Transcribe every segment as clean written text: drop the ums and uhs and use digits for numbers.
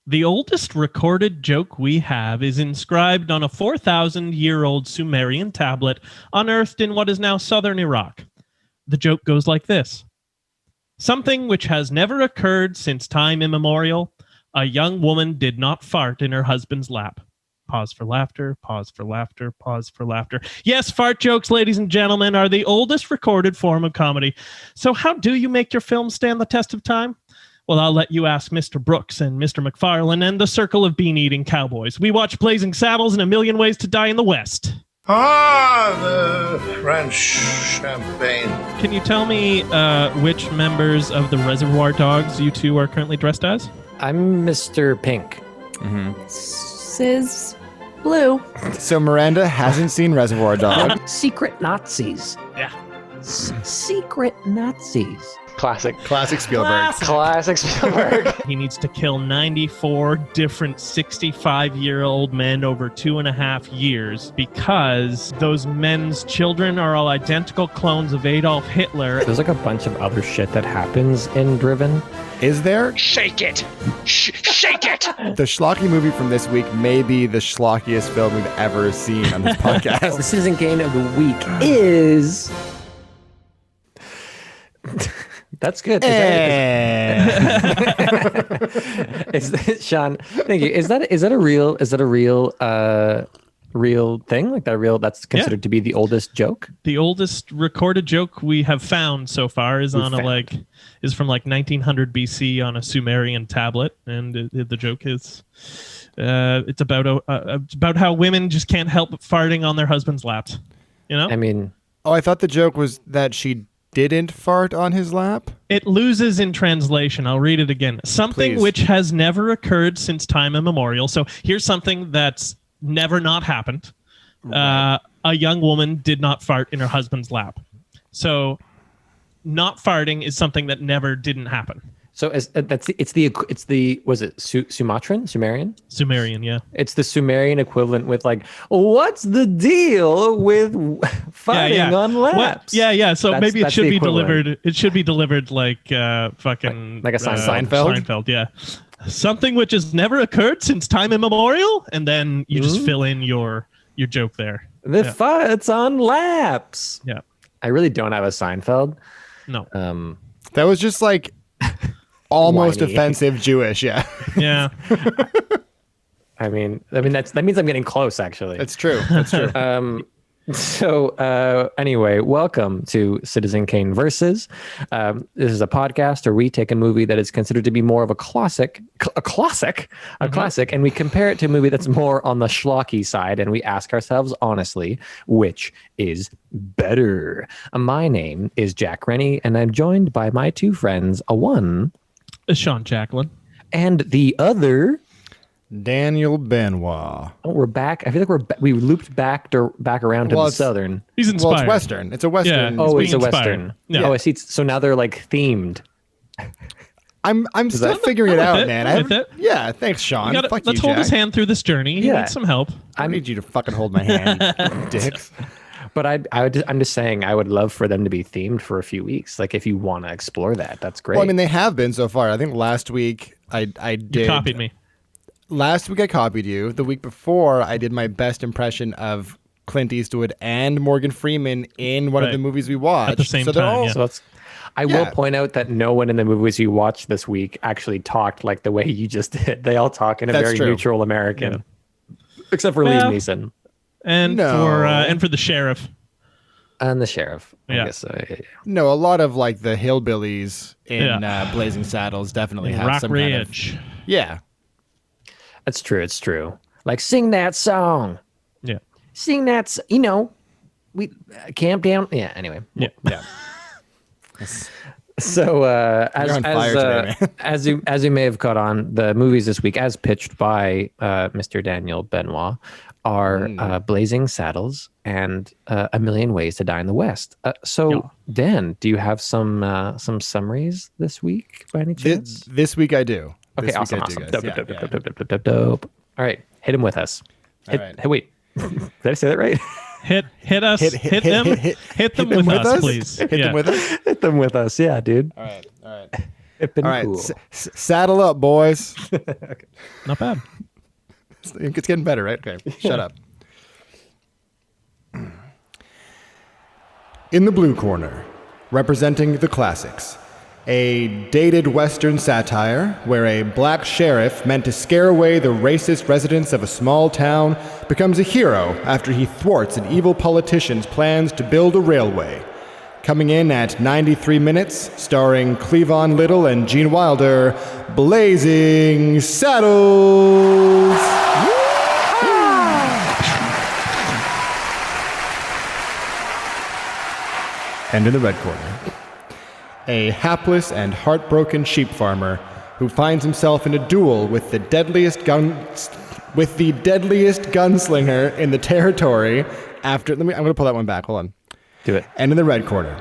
The oldest recorded joke we have is inscribed on a 4,000-year-old Sumerian tablet unearthed in what is now southern Iraq. The joke goes like this. Something which has never occurred since time immemorial. A young woman did not fart in her husband's lap. Pause for laughter, pause for laughter, pause for laughter. Yes, fart jokes, ladies and gentlemen, are the oldest recorded form of comedy. So how do you make your film stand the test of time? Well, I'll let you ask Mr. Brooks and Mr. McFarlane and the Circle of Bean-Eating Cowboys. We watch Blazing Saddles and A Million Ways to Die in the West. Ah, the French champagne. Can you tell me which members of the Reservoir Dogs you two are currently dressed as? I'm Mr. Pink. Sis Blue. So Miranda hasn't seen Reservoir Dogs. Secret Nazis. Yeah. Secret Nazis. Classic Spielberg. Classic Spielberg. He needs to kill 94 different 65-year-old men over 2.5 years because those men's children are all identical clones of Adolf Hitler. There's like a bunch of other shit that happens in Driven. Is there? Shake it! Shake it! The schlocky movie from this week may be the schlockiest film we've ever seen on this podcast. The Citizen Kane of the week is... That's good. Sean, thank you. Is that a real thing? Like that's considered to be the oldest joke? The oldest recorded joke we have found so far is from like 1900 BC on a Sumerian tablet, and the joke is it's about how women just can't help farting on their husbands' laps. You know? I mean, I thought the joke was that she didn't fart on his lap? It loses in translation. I'll read it again. Something which has never occurred since time immemorial. So here's something that's never not happened. Right. A young woman did not fart in her husband's lap. So not farting is something that never didn't happen. So it's the was it Sumerian? Sumerian, yeah. It's the Sumerian equivalent with like, what's the deal with farting on laps? Yeah. So maybe it should be delivered. It should be delivered like fucking like a Seinfeld. Seinfeld, yeah. Something which has never occurred since time immemorial, and then you just fill in your joke there. The farts on laps. Yeah. I really don't have a Seinfeld. No. That was just like almost offensive Jewish, yeah. Yeah. I mean that means I'm getting close, actually. That's true. So anyway, welcome to Citizen Kane Versus. This is a podcast where we take a movie that is considered to be more of a classic, and we compare it to a movie that's more on the schlocky side, and we ask ourselves honestly, which is better? My name is Jack Rennie, and I'm joined by my two friends, one, Sean Jacqueline, and the other, Daniel Benoit. Oh, we're back. I feel like we looped back around to the southern. He's inspired. Well, it's Western. It's a Western. Yeah, it's a Western. Yeah. Oh, I see. So now they're like themed. I'm still figuring it out, man. Yeah, thanks, Sean. Let's hold his hand through this journey. He needs some help. I need you to fucking hold my hand, dicks. But I'm just saying, I would love for them to be themed for a few weeks. Like, if you want to explore that, that's great. Well, I mean, they have been so far. I think last week I did. You copied me. Last week I copied you. The week before I did my best impression of Clint Eastwood and Morgan Freeman in one of the movies we watched. At the same time, So I will point out that no one in the movies you watched this week actually talked like the way you just did. They all talk in a very neutral American. Yeah. Except for Liam Neeson. And for the sheriff. And the sheriff. Yeah. I guess so. Yeah. No, a lot of like the hillbillies in Blazing Saddles definitely have Rock some Ridge. kind of... Yeah. That's true. It's true. Like, sing that song. Yeah. Sing that, we camp down. Yeah, anyway. Yeah. So You're on fire today, man. as you may have caught on, the movies this week, as pitched by Mr. Daniel Benoit, are Blazing Saddles and A Million Ways to Die in the West. Dan, do you have some summaries this week by any chance? This week I do. Okay, awesome. Dope. All right, hit him with us. Hey, wait, did I say that right? Hit us. Hit them with us, please. Hit them with us. Hit them with us. Yeah, dude. All right. Hip and All right, cool. saddle up, boys. Not bad. It's getting better, right? Okay, shut up. In the blue corner, representing the classics, a dated Western satire where a black sheriff meant to scare away the racist residents of a small town becomes a hero after he thwarts an evil politician's plans to build a railway. Coming in at 93 minutes, starring Cleavon Little and Gene Wilder, Blazing Saddles! And in the red corner, a hapless and heartbroken sheep farmer who finds himself in a duel with the deadliest gunslinger in the territory after. I'm going to pull that one back. Hold on. Do it. And in the red corner,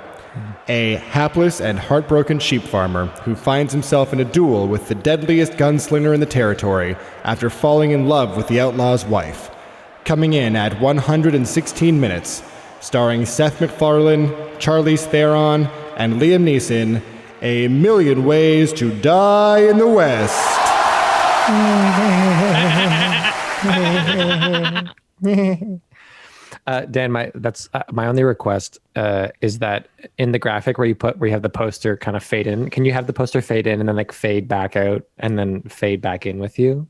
a hapless and heartbroken sheep farmer who finds himself in a duel with the deadliest gunslinger in the territory after falling in love with the outlaw's wife. Coming in at 116 minutes, starring Seth MacFarlane, Charlize Theron, and Liam Neeson, A Million Ways to Die in the West. Dan, that's my only request is that in the graphic where you have the poster kind of fade in, can you have the poster fade in and then like fade back out and then fade back in with you?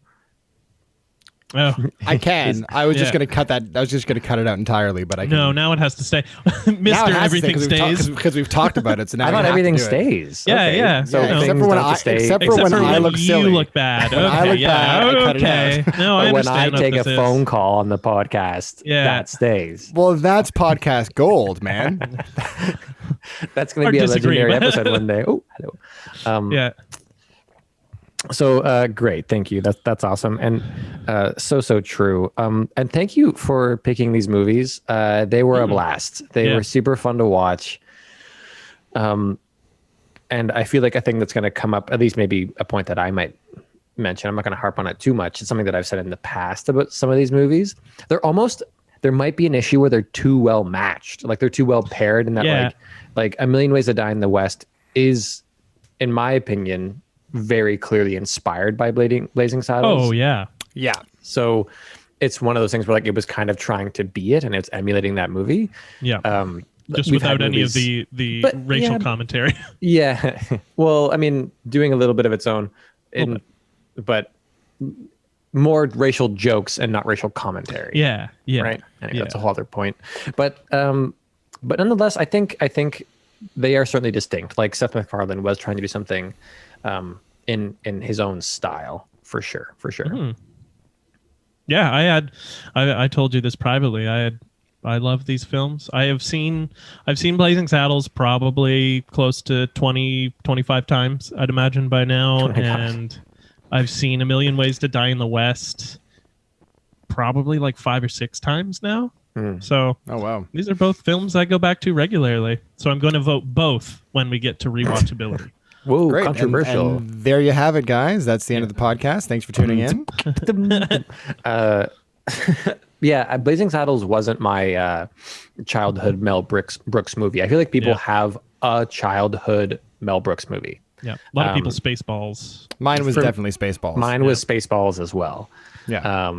Oh, I can. I was just going to cut that. I was just going to cut it out entirely, but I can. no, now it has to stay. Mr. Now it has Everything to stay stays. because we've talked about it. So now I you thought have to everything do it. stays. Yeah, Okay. yeah. So Yeah, things except for when don't I- stay. except for Except when I look you silly. look bad. When I Okay, look yeah, bad, I cut it okay. out. No, I But when I understand what take a this is. phone call on the podcast, Yeah. that stays. Well, that's podcast gold, man. That's going Or to be a disagree, legendary but- episode one day. Oh, hello. Yeah. So great, thank you. That's awesome, and so true. And thank you for picking these movies. They were a blast. They were super fun to watch. And I feel like a thing that's going to come up, at least maybe a point that I might mention. I'm not going to harp on it too much. It's something that I've said in the past about some of these movies. There might be an issue where they're too well matched, like they're too well paired, and that like A Million Ways to Die in the West is, in my opinion, very clearly inspired by Blazing Saddles. Oh yeah. Yeah. So it's one of those things where like it was kind of trying to be it, and it's emulating that movie. Yeah. Just we've had without any of movies- the But, racial yeah, commentary. Yeah. Well, I mean, doing a little bit of its own, but more racial jokes and not racial commentary. Yeah. Yeah. Right. Anyway, Yeah. that's a whole other point. But nonetheless, I think they are certainly distinct. Like Seth MacFarlane was trying to do something in his own style, for sure. Yeah, I told you this privately. I love these films. I've seen Blazing Saddles probably close to 25 times, I'd imagine by now. 25. And I've seen A Million Ways to Die in the West probably like 5 or 6 times now. So Oh, wow. these are both films I go back to regularly. So I'm going to vote both when we get to rewatchability. Whoa, Great. controversial. And there you have it, guys. That's the end of the podcast. Thanks for tuning in. Yeah, Blazing Saddles wasn't my childhood Mel Brooks movie. I feel like people have a childhood Mel Brooks movie. Yeah, a lot of people Spaceballs. Mine was definitely Spaceballs. Mine was Spaceballs as well. Yeah.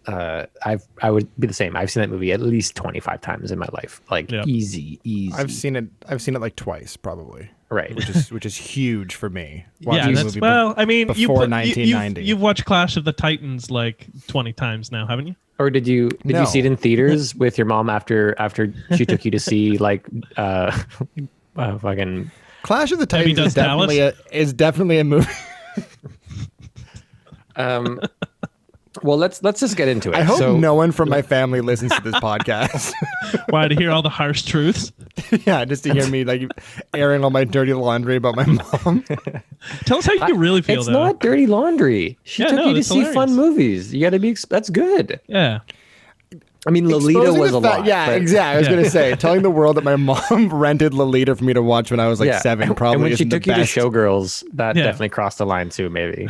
I would be the same. I've seen that movie at least 25 times in my life. Like easy. I've seen it like twice, probably. Right. Which is huge for me. Yeah, Watching the that's movie I mean, before 1990. You've watched Clash of the Titans like 20 times now, haven't you? Or did you No. see it in theaters with your mom after she took you to see like fucking Clash of the Debbie Titans Does is definitely a movie. well, let's just get into it. I hope So- no one from my family listens to this podcast. Why, to hear all the harsh truths? Yeah, just to hear me like airing all my dirty laundry about my mom. Tell us how you really feel, It's though. not dirty laundry. She Yeah, took no, you to that's see fun hilarious. movies. You got to be. That's good. Yeah. I mean, Lolita Exposing was the a fact- lot. Yeah, but- exactly. I was Yeah. gonna say, telling the world that my mom rented Lolita for me to watch when I was like 7 probably And when she isn't the took you to best. Showgirls, that Yeah. definitely crossed the line too. Maybe.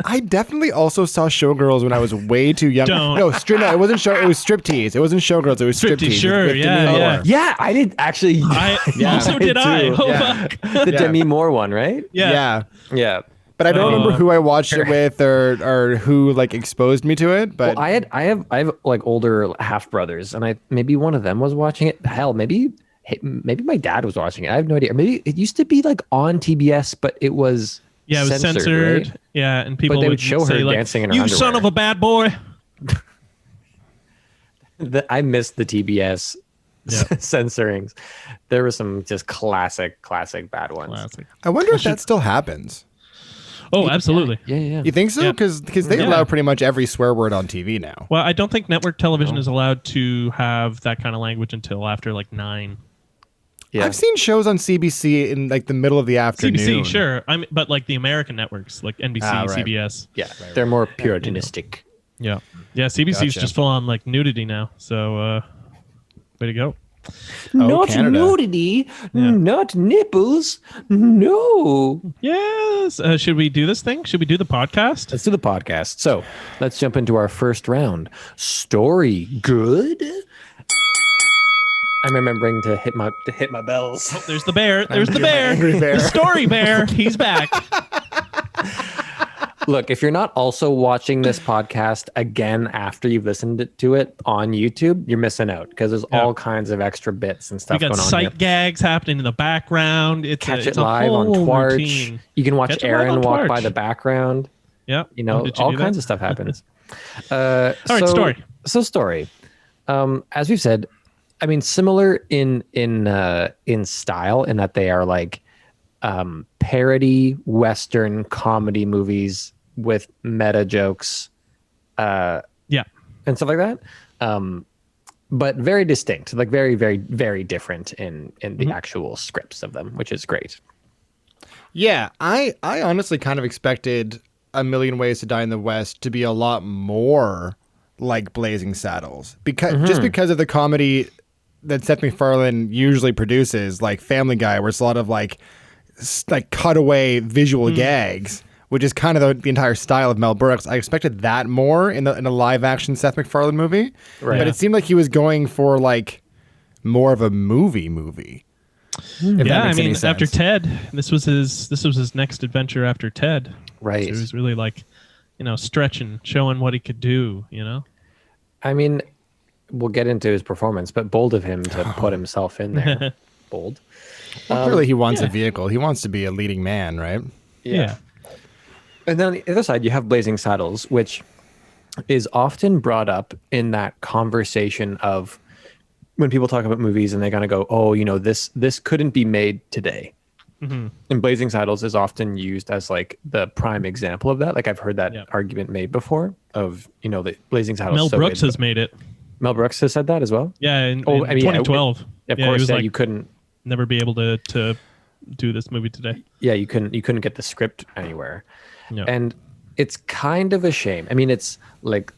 I definitely also saw Showgirls when I was way too young. Don't. No, it wasn't show. It was striptease. It wasn't Showgirls. It was striptease. Sure, with yeah, Demi yeah. Moore. Yeah, I did actually. Also did I. too. Oh, Yeah. fuck. The Yeah. Demi Moore one, right? Yeah. Yeah. But I don't remember who I watched it with or who like exposed me to it. But Well, I have like older half brothers, and maybe one of them was watching it. Hell, maybe my dad was watching it. I have no idea. Maybe it used to be like on TBS, but it was Yeah, it was censored. Right? Yeah, and people they would show her say, like, dancing in her "You underwear." son of a bad boy." I missed the TBS Yeah. censorings. There were some just classic bad ones. Classic. I wonder if that still happens. Oh, absolutely. Yeah. You think so? Yeah. Because they Yeah. allow pretty much every swear word on TV now. Well, I don't think network television is allowed to have that kind of language until after like 9. Yeah. I've seen shows on CBC in like the middle of the afternoon. CBC, sure. But like the American networks, like NBC, Right. CBS. Yeah, they're more puritanistic. Yeah. Yeah, CBC's Gotcha. just full on like nudity now. So, way to go. Not Canada. nudity, Yeah. not nipples. No. Yes. Should we do this thing? Should we do the podcast? Let's do the podcast. So let's jump into our first round. Story good. I'm remembering to hit my bells. Oh, there's the bear. There's the You're my bear. angry bear. The story bear. He's back. Look, if you're not also watching this podcast again after you've listened to it on YouTube, you're missing out because there's all kinds of extra bits and We stuff got going on sight here. gags happening in the background. Catch it's it live on whole Twarch. routine. You can watch Catch it live Aaron on walk by Twarch. the background. Yeah. You know, Did you all do kinds that? of stuff happens. All right, story. So story. As we've said, I mean, similar in style in that they are like parody Western comedy movies with meta jokes, Yeah. and stuff like that. But very distinct, like very, very, very different in the actual scripts of them, which is great. Yeah, I honestly kind of expected A Million Ways to Die in the West to be a lot more like Blazing Saddles just because of the comedy that Seth MacFarlane usually produces, like Family Guy, where it's a lot of like cutaway visual gags, which is kind of the entire style of Mel Brooks. I expected that more in a live action Seth MacFarlane movie, Right. but it seemed like he was going for like more of a movie. If that Yeah, I makes any mean, sense. after Ted, this was his next adventure after Ted. Right. So he was really like, stretching, showing what he could do, I mean, we'll get into his performance, but bold of him to put himself in there. Bold. Well, clearly he wants a vehicle. He wants to be a leading man, right? Yeah. And then on the other side, you have Blazing Saddles, which is often brought up in that conversation of when people talk about movies and they're going to go, oh, this couldn't be made today. Mm-hmm. And Blazing Saddles is often used as like the prime example of that. Like I've heard that argument made before of, the Blazing Saddles. Mel so Brooks good, has made it. Mel Brooks has said that as well. Yeah, in I mean, 2012. Of he course, was like, you couldn't. never be able to do this movie today. Yeah, you couldn't get the script anywhere. No. And it's kind of a shame. I mean, it's like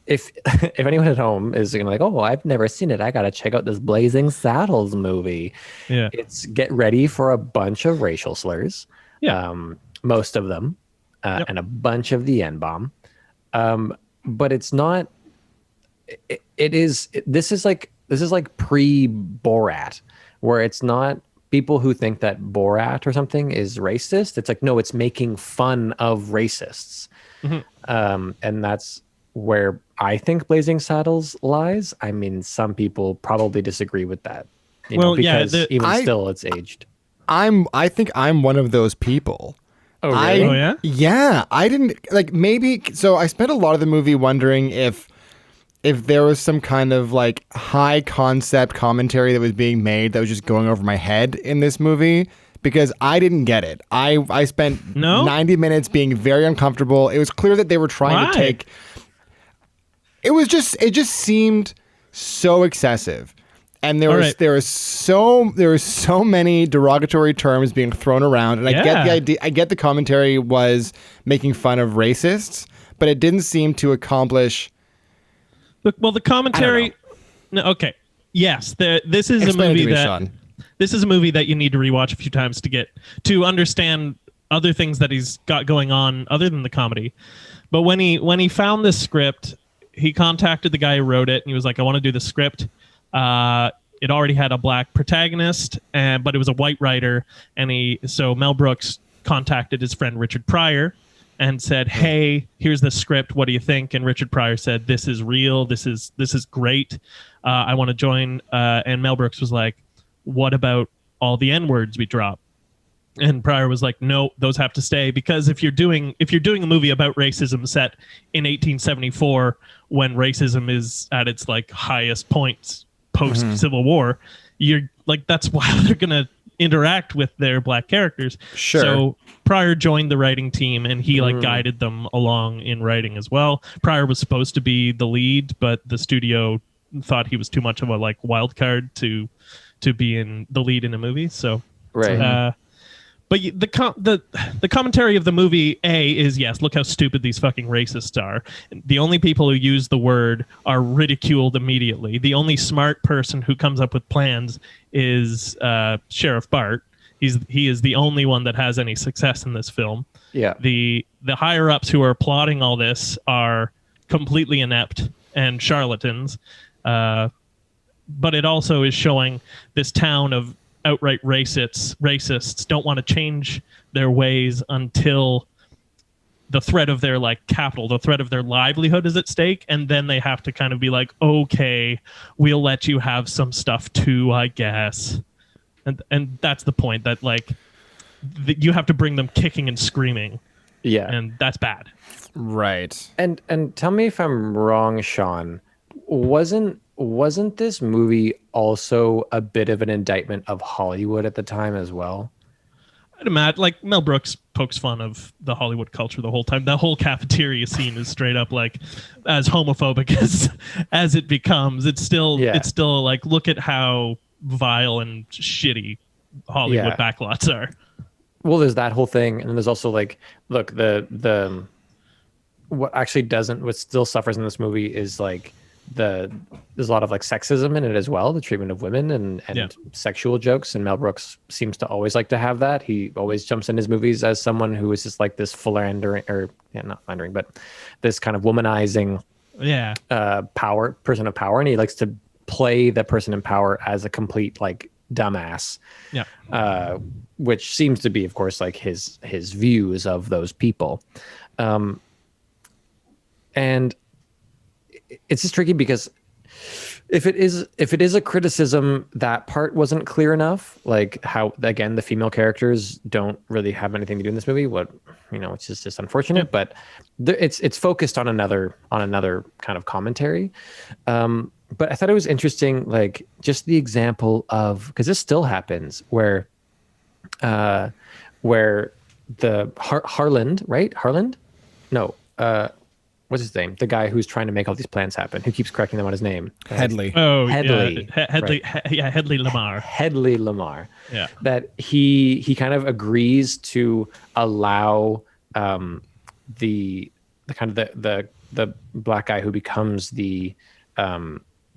if anyone at home is like, oh, I've never seen it, I gotta check out this Blazing Saddles movie. Yeah. It's get ready for a bunch of racial slurs. Yeah. Most of them, and a bunch of the N-bomb. But it's not. This is like pre-Borat, where it's not people who think that Borat or something is racist. It's like, no, it's making fun of racists. And that's where I think Blazing Saddles lies. I mean, some people probably disagree with that. Because still it's aged. I think I'm one of those people. Oh, really? Oh, yeah? Yeah, I didn't so I spent a lot of the movie wondering if there was some kind of like high concept commentary that was being made that was just going over my head in this movie, because I didn't get it. I spent 90 minutes being very uncomfortable. It was clear that they were trying to take. It just seemed so excessive. And there was so many derogatory terms being thrown around, and I get the idea. I get the commentary was making fun of racists, but it didn't seem to accomplish. Well, the commentary. No, okay. Yes, this is Explain a it to movie me, that Sean. this is a movie that you need to rewatch a few times to understand other things that he's got going on other than the comedy. But when he found this script, he contacted the guy who wrote it, and he was like, I want to do the script. It already had a black protagonist, but it was a white writer. So Mel Brooks contacted his friend Richard Pryor and said, hey, here's the script. What do you think? And Richard Pryor said, this is real. This is great. I want to join. And Mel Brooks was like, what about all the N-words we drop? And Pryor was like, no, those have to stay, because if you're doing a movie about racism set in 1874, when racism is at its like highest points post Civil War, you're like, that's why they're gonna interact with their black characters. Sure. So Pryor joined the writing team, and he like guided them along in writing as well. Pryor was supposed to be the lead, but the studio thought he was too much of a like wild card to be in the lead in a movie. So Right. but the commentary of the movie is, yes, look how stupid these fucking racists are. The only people who use the word are ridiculed immediately. The only smart person who comes up with plans is Sheriff Bart. He is the only one that has any success in this film. Yeah. The higher ups who are plotting all this are completely inept and charlatans. But it also is showing this town of outright racists don't want to change their ways until the threat of their like capital, the threat of their livelihood is at stake, and then they have to kind of be like, okay, we'll let you have some stuff too, I guess. And that's the point, that like you have to bring them kicking and screaming. Yeah. And that's bad. Right. And tell me if I'm wrong, Sean. Wasn't this movie also a bit of an indictment of Hollywood at the time as well? I'd imagine, like, Mel Brooks pokes fun of the Hollywood culture the whole time. That whole cafeteria scene is straight up like as homophobic as it becomes. It's still like, look at how vile and shitty Hollywood backlots are. Well, there's that whole thing, and then there's also like, look, the what still suffers in this movie is like there's a lot of like sexism in it as well, the treatment of women and sexual jokes, and Mel Brooks seems to always like to have that. He always jumps in his movies as someone who is just like this philandering, or not philandering, but this kind of womanizing person of power, and he likes to play the person in power as a complete like dumbass, which seems to be, of course, like his views of those people. And it's just tricky because if it is a criticism, that part wasn't clear enough. Like how, again, the female characters don't really have anything to do in this movie. Which is just unfortunate. But it's focused on another kind of commentary. But I thought it was interesting, like just the example of, because this still happens, where the Harland, right? Harland? No. What's his name? The guy who's trying to make all these plans happen, who keeps correcting them on his name. Headley. Oh, Headley. Headley. Right. Headley Lamar. Headley Lamar. Yeah. That he kind of agrees to allow the black guy who becomes the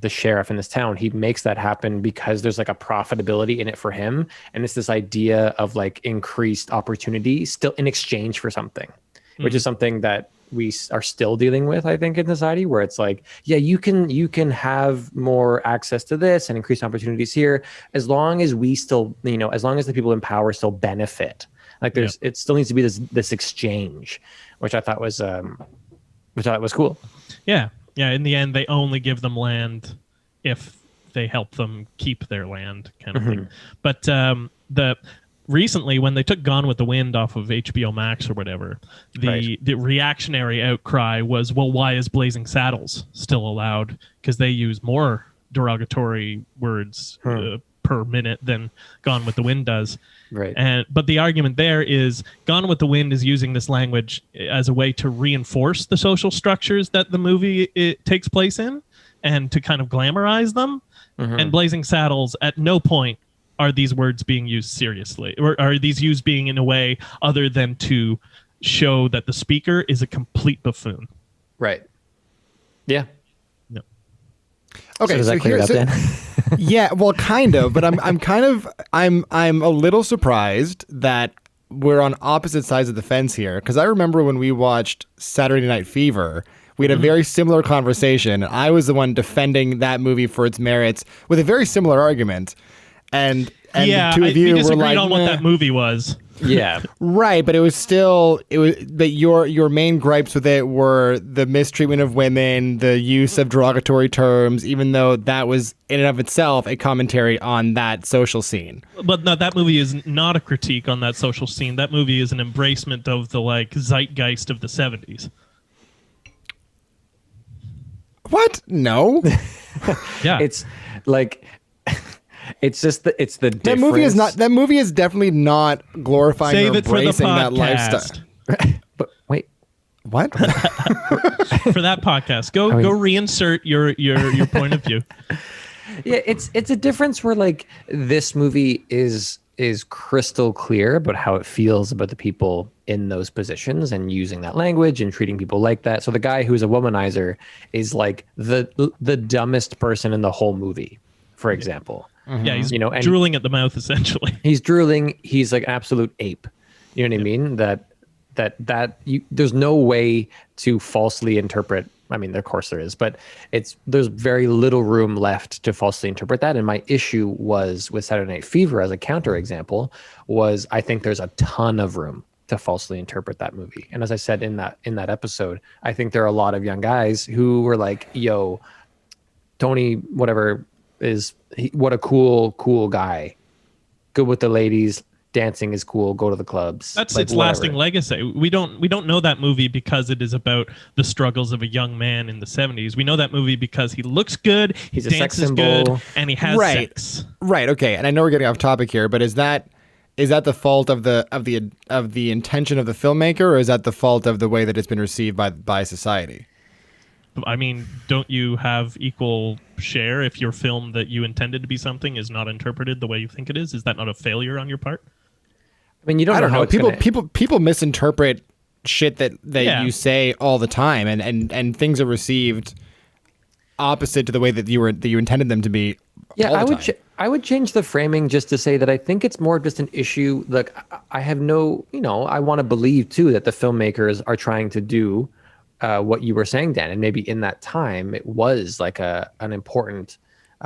sheriff in this town. He makes that happen because there's like a profitability in it for him, and it's this idea of like increased opportunity still in exchange for something, which is something that we are still dealing with, I think, in society, where it's like, yeah, you can have more access to this and increase opportunities here, as long as we still, as long as the people in power still benefit. Like it still needs to be this exchange, which I thought was cool. Yeah. Yeah. In the end, they only give them land if they help them keep their land, kind of thing. But recently, when they took Gone with the Wind off of HBO Max or whatever, the reactionary outcry was, well, why is Blazing Saddles still allowed? Because they use more derogatory words per minute than Gone with the Wind does. Right. But the argument there is Gone with the Wind is using this language as a way to reinforce the social structures that the movie takes place in, and to kind of glamorize them. And Blazing Saddles, at no point are these words being used seriously, or are these used being in a way other than to show that the speaker is a complete buffoon? Right. Yeah. No. Okay. So does that clear it up then? Yeah, well, kind of, but I'm a little surprised that we're on opposite sides of the fence here, because I remember when we watched Saturday Night Fever, we had a very similar conversation. I was the one defending that movie for its merits with a very similar argument, and yeah, the two of you we disagreed were like, on what "Meh." that movie was. Yeah. Right, but it was but your main gripes with it were the mistreatment of women, the use of derogatory terms, even though that was in and of itself a commentary on that social scene. But no, that movie is not a critique on that social scene. That movie is an embracement of the like zeitgeist of the 70s. What? No. Yeah. It's like it's just it's the That movie is not. That movie is definitely not glorifying Save or it for the embracing that podcast. lifestyle. But wait, What? For that podcast. Go reinsert your point of view. yeah, it's a difference where like this movie is crystal clear about how it feels about the people in those positions and using that language and treating people like that. So the guy who's a womanizer is like the dumbest person in the whole movie, for example. Yeah, he's and drooling at the mouth essentially. he's drooling. He's like an absolute ape. You know what I mean? There's no way to falsely interpret. I mean, of course there is, but there's very little room left to falsely interpret that. And my issue was with Saturday Night Fever as a counterexample was I think there's a ton of room to falsely interpret that movie. And as I said in that episode, I think there are a lot of young guys who were like, "Yo, Tony, whatever what a cool guy, good with the ladies." Dancing is cool. Go to the clubs. That's like, its whatever. lasting legacy. We don't know that movie because it is about the struggles of a young man in the 70s. We know that movie because he looks good, he He's a sex dances symbol. good, and he has sex. Right. Okay. And I know we're getting off topic here, but is that the fault of the intention of the filmmaker, or is that the fault of the way that it's been received by society? I mean, don't you have equal share if your film that you intended to be something is not interpreted the way you think it is? Is that not a failure on your part? I mean, you don't I don't know. know. People misinterpret shit that Yeah. you say all the time, and things are received opposite to the way that you intended them to be. Yeah, all the time. I would change the framing just to say that I think it's more just an issue. Like I have no, I want to believe too that the filmmakers are trying to do what you were saying, Dan, and maybe in that time it was like an important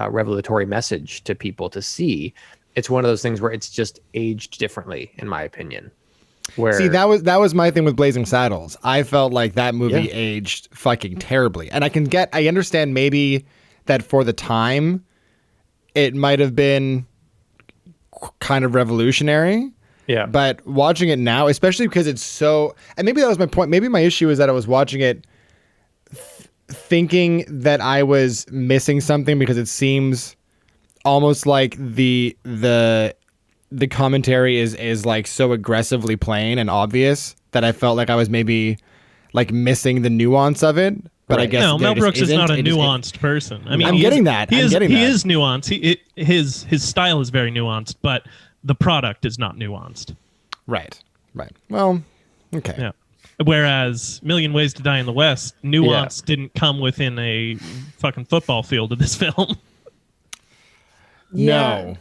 revelatory message to people to see. It's one of those things where it's just aged differently, in my opinion. Where See, that was my thing with Blazing Saddles. I felt like that movie aged fucking terribly, and I understand maybe that for the time it might have been kind of revolutionary. Yeah. But watching it now, especially because it's so, and maybe that was my point. Maybe my issue is that I was watching it thinking that I was missing something because it seems almost like the commentary is like so aggressively plain and obvious that I felt like I was maybe like missing the nuance of it. But I guess no, Mel just Brooks is isn't. not a It just- nuanced person. I mean, I'm getting that. He I'm is getting that. nuanced. His style is very nuanced, but the product is not nuanced. Right. Well, okay. Yeah. Whereas Million Ways to Die in the West, nuance didn't come within a fucking football field of this film. No.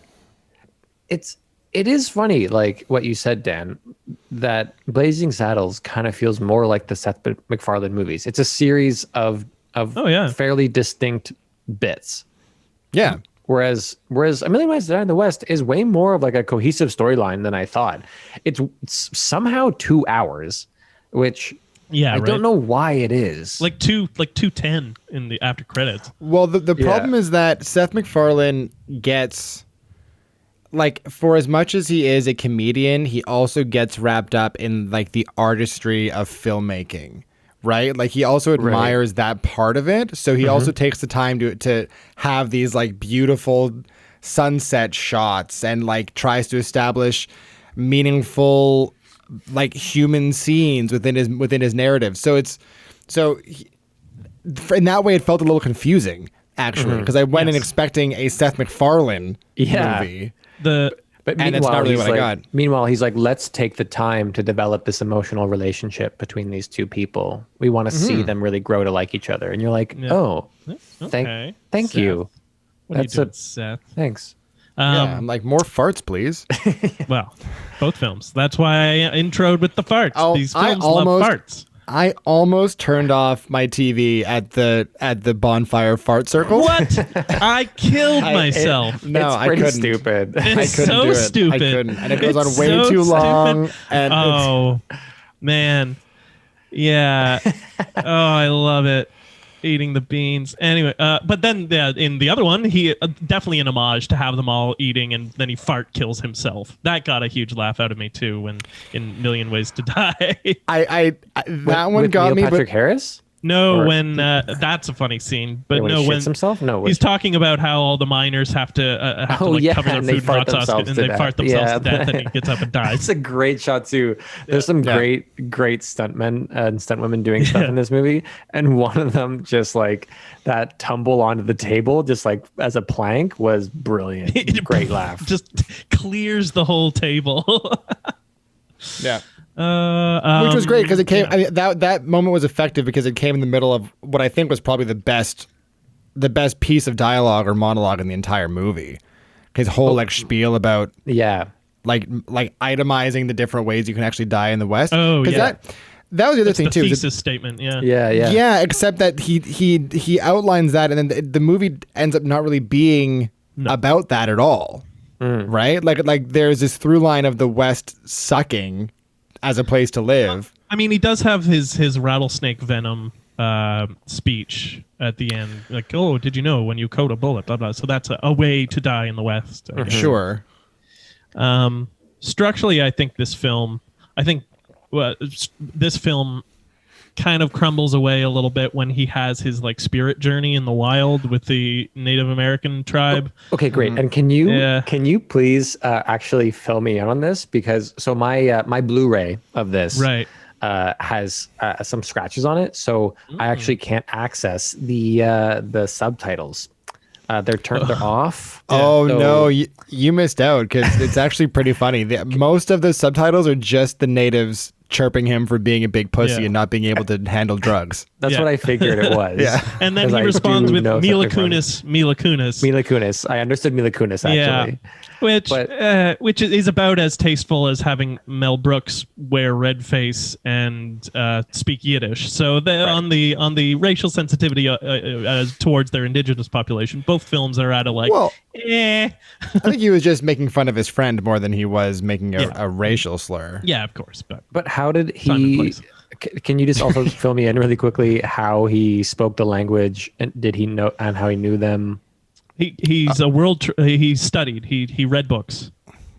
It is funny, like what you said, Dan, that Blazing Saddles kind of feels more like the Seth MacFarlane movies. It's a series of fairly distinct bits. Yeah. Whereas A Million Ways to Die in the West is way more of like a cohesive storyline than I thought. It's somehow 2 hours, which I don't know why it is. Like 2:10 in the after credits. Well, the problem is that Seth MacFarlane gets, like, for as much as he is a comedian, he also gets wrapped up in like the artistry of filmmaking, right? Like he also admires that part of it. So he also takes the time to have these like beautiful sunset shots and like tries to establish meaningful like human scenes within his narrative. So in that way it felt a little confusing actually, because I went in expecting a Seth MacFarlane movie. But and it's not really what I got. Meanwhile, he's like, let's take the time to develop this emotional relationship between these two people. We want to see them really grow to like each other. And you're like, Okay. thank Seth. you. What are you doing, Seth? Thanks. Yeah, I'm like, more farts, please. Well, both films. That's why I introed with the farts. Oh, These films love farts. I almost turned off my TV at the bonfire fart circle. What? I killed myself. No, It's I pretty couldn't. stupid. It's I couldn't so do it. stupid. I couldn't, and it goes It's on way so too stupid. long. And Oh, man. Yeah. Oh, I love it. Eating the beans. Anyway, but then in the other one, he definitely an homage to have them all eating, and then he fart kills himself. That got a huge laugh out of me too. When in Million Ways to Die. I that one with got Neil me. Patrick But Harris. No, Or- when that's a funny scene. But Yeah, when no, he when shits himself. No, he's talking about how all the miners have to Oh, yeah, cover their and food they in fart hot sauce, themselves and to they death. fart themselves Yeah. to death, and he gets up and dies. It's a great shot too. There's some great stuntmen and stuntwomen doing stuff in this movie, and one of them just like that tumble onto the table, just like as a plank, was brilliant. Great laugh. Just clears the whole table. yeah. Which was great because it came. yeah. I mean, that moment was effective because it came in the middle of what I think was probably the best piece of dialogue or monologue in the entire movie. His whole like spiel about Yeah. like itemizing the different ways you can actually die in the West. Oh, 'Cause yeah. that was the other It's thing the too. is thesis statement. Yeah. Yeah. Yeah. Yeah, except that he outlines that, and then the movie ends up not really being about that at all, right? Like there's this through line of the West sucking as a place to live. I mean, he does have his rattlesnake venom speech at the end. Like, oh, did you know when you coat a bullet? Blah blah. So that's a way to die in the West. Sure. Structurally, I think this film. This film kind of crumbles away a little bit when he has his like spirit journey in the wild with the Native American tribe. Okay, great. And can you please actually fill me in on this, because so my Blu-ray of this Right. has some scratches on it, so I actually can't access the subtitles. They're off. Oh So- no, you missed out because it's actually pretty funny. Most of the subtitles are just the natives chirping him for being a big pussy Yeah. and not being able to handle drugs. That's Yeah. what I figured it was. Yeah. And then 'Cause he I responds do with know Mila something from it. Kunis. Mila Kunis. Mila Kunis. I understood Mila Kunis actually. Which is about as tasteful as having Mel Brooks wear red face and speak Yiddish. So on the racial sensitivity towards their indigenous population, both films are at a like. Well, eh. I think he was just making fun of his friend more than he was making a racial slur. Yeah, of course, But how did Time and he? place. Can you just also fill me in really quickly how he spoke the language, and did he know, and how he knew them? he's a he studied. He read books.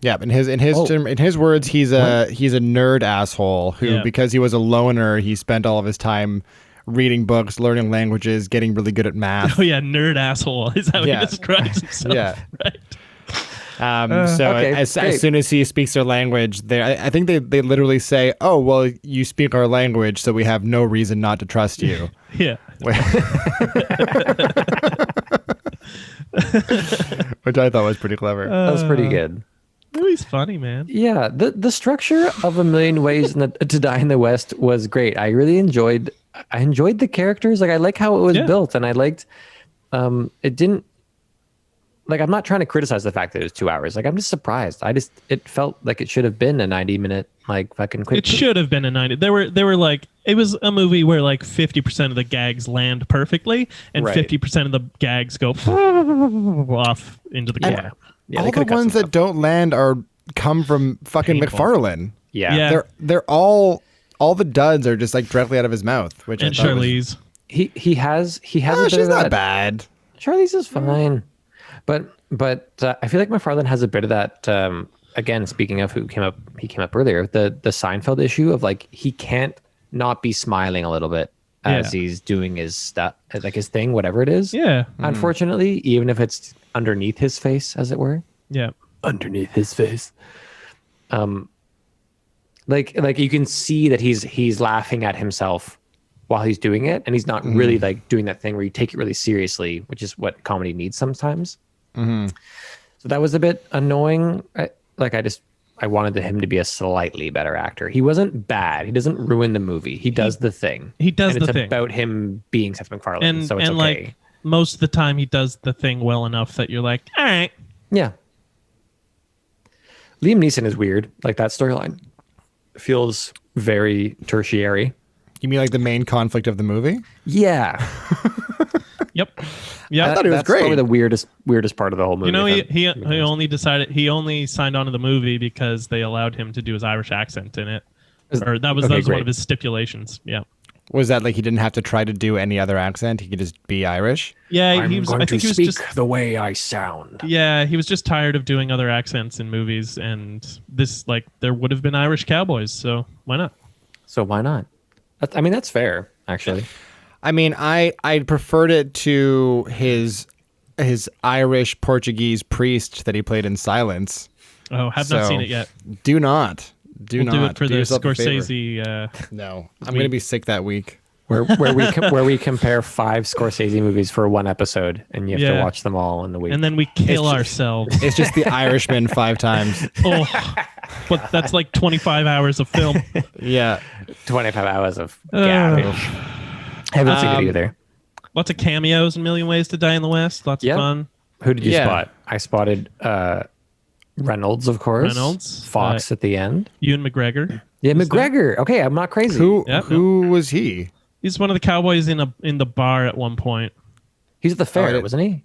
Yeah, in his words, he's a nerd asshole who, Yeah. because he was a loner, he spent all of his time reading books, learning languages, getting really good at math. Oh yeah, nerd asshole is how Yeah. he describes himself. Yeah. Right. So okay, as great. soon as he speaks their language, I think they literally say, "Oh, well, you speak our language, so we have no reason not to trust you." Yeah. Which I thought was pretty clever. That was pretty good. Movie's funny, man. Yeah, the structure of A Million Ways to Die in the West was great. I really enjoyed the characters. Like I like how it was Yeah. built, and I liked it didn't like, I'm not trying to criticize the fact that it was 2 hours. Like I'm just surprised. It felt like it should have been a 90-minute like fucking quick. It should have been a 90. There were like, it was a movie where like 50% of the gags land perfectly and Right. 50% of the gags go off into the corner. Yeah, all they the could've cut ones some that stuff. don't land come from fucking Painful. McFarlane. Yeah. They're all the duds are just like directly out of his mouth, which And I thought was- Charlize. He has a bit she's of not that. bad. Charlize is fine, but I feel like McFarlane has a bit of that. Again, speaking of he came up earlier, the Seinfeld issue of like he can't not be smiling a little bit as Yeah. he's doing his stuff, like his thing, whatever it is. Yeah. Unfortunately, even if it's underneath his face, as it were, Yeah. underneath his face. Like you can see that he's laughing at himself while he's doing it, and he's not really like doing that thing where you take it really seriously, which is what comedy needs sometimes. So that was a bit annoying. I wanted him to be a slightly better actor. He wasn't bad. He doesn't ruin the movie. He does the thing. He does and the it's thing. about him being Seth MacFarlane, And so it's okay. like most of the time he does the thing well enough that you're like, all right. Yeah. Liam Neeson is weird. Like that storyline feels very tertiary. You mean like the main conflict of the movie? Yeah. Yep. Yeah. I thought it was That's great. probably the weirdest part of the whole movie. You know, if he I'm being honest. he only signed on to the movie because they allowed him to do his Irish accent in it. Or that was Okay, one great. of his stipulations. Yeah. Was that like he didn't have to try to do any other accent? He could just be Irish? Yeah, I'm he was. going I think to he was speak just. the way I sound. Yeah, he was just tired of doing other accents in movies, and this like there would have been Irish cowboys, so why not? So why not? I mean, that's fair, actually. I mean, I preferred it to his Irish Portuguese priest that he played in Silence. Oh, have not So, seen it yet. Do not. We'll not. do it for the yourself a favor. Scorsese. No, I'm going to be sick that week. Where we compare 5 Scorsese movies for one episode, and you have to Yeah. watch them all in the week. And then we kill just- ourselves. It's just The Irishman 5 times. Oh, but that's like 25 hours of film. Yeah. 25 hours of garbage. Haven't seen it either. Lots of cameos in Million Ways to Die in the West. Lots Yeah. of fun. Who did you Yeah. spot? I spotted Reynolds, of course. Reynolds, Fox at the end. Ewan McGregor. Yeah, McGregor. Okay, I'm not crazy. Who was he? He's one of the cowboys in the bar at one point. He's at the fair, Oh, wasn't he?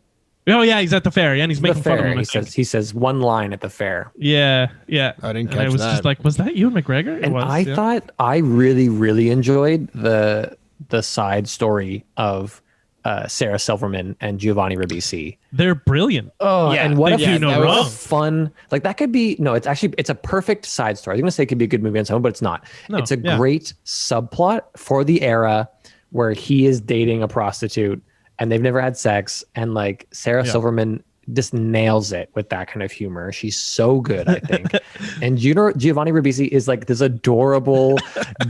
Oh yeah, he's at the fair, and he's The making fun of fair. him. I He think. says one line at the fair. Yeah. I didn't And I catch was that. just like, was that Ewan McGregor? It And was, I yeah. thought I really enjoyed the side story of Sarah Silverman and Giovanni Ribisi. They're brilliant. Oh, Yeah, and what they a, do no what a wrong. fun, like that could be, no, it's a perfect side story. I was going to say it could be a good movie on its own, but it's not. No, It's a yeah. great subplot for the era where he is dating a prostitute and they've never had sex. And like Sarah Yeah. Silverman just nails it with that kind of humor. She's so good, I think. And Giovanni Ribisi is like this adorable,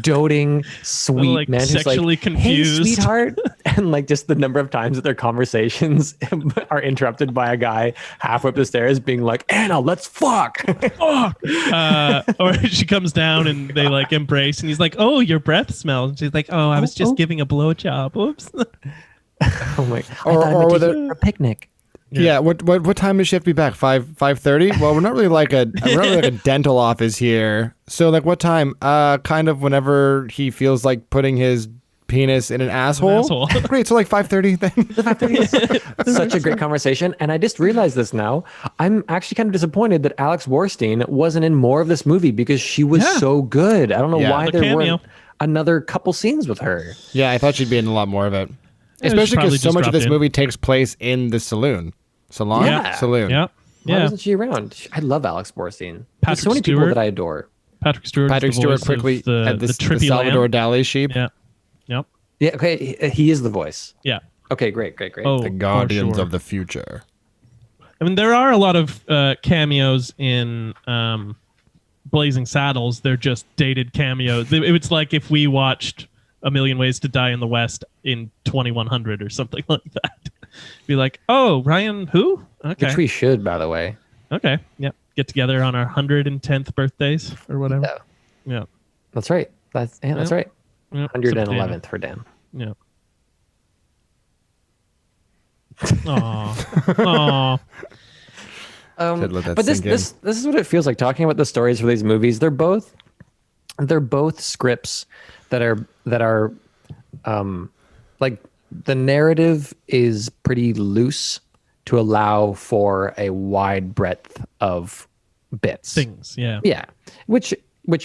doting, sweet Like, man who's sexually like, confused. "Hey, sweetheart," and like just the number of times that their conversations are interrupted by a guy halfway up the stairs being like, "Anna, let's fuck." Or she comes down and they like embrace, and he's like, "Oh, your breath smells." And she's like, "Oh, I was just giving a blowjob. Oops." Oh my! Or- I thought or I'd with take you for a picnic. Yeah. What time does she have to be back? 5:30? Well, we're not really like a dental office here. So like what time? Kind of whenever he feels like putting his penis in an asshole. asshole. Great. So like 5:30 then. Such a great conversation, and I just realized this now. I'm actually kind of disappointed that Alex Borstein wasn't in more of this movie because she was Yeah. so good. I don't know Yeah. why The there cameo. weren't another couple scenes with her. Yeah, I thought she'd be in a lot more of it. she Especially probably because so just much of dropped this in. movie takes place in the saloon. Salon? Yeah. Saloon. Yeah. Why Yeah. wasn't she around? I love Alex Borstein. There's Patrick so many people Stewart. that I adore. Patrick Stewart. Patrick is the Stewart voice quickly of the at the trippy Salvador lamb. Dali sheep. Yeah. Yep. Yeah, okay, he is the voice. Yeah. Okay, great. Oh, The for Guardians sure. of the Future. I mean, there are a lot of cameos in Blazing Saddles. They're just dated cameos. It's like if we watched A Million Ways to Die in the West in 2100 or something like that. Be like, oh, Ryan, who? Okay. Which we should, by the way. Okay. Yeah. Get together on our 110th birthdays or whatever. Yeah, Yeah. that's right. That's right. Yeah. 111th for Dan. Yeah. Aw. Should let that But this sink in. this is what it feels like talking about the stories for these movies. They're both scripts that are like the narrative is pretty loose to allow for a wide breadth of bits. Things. Yeah. Yeah, which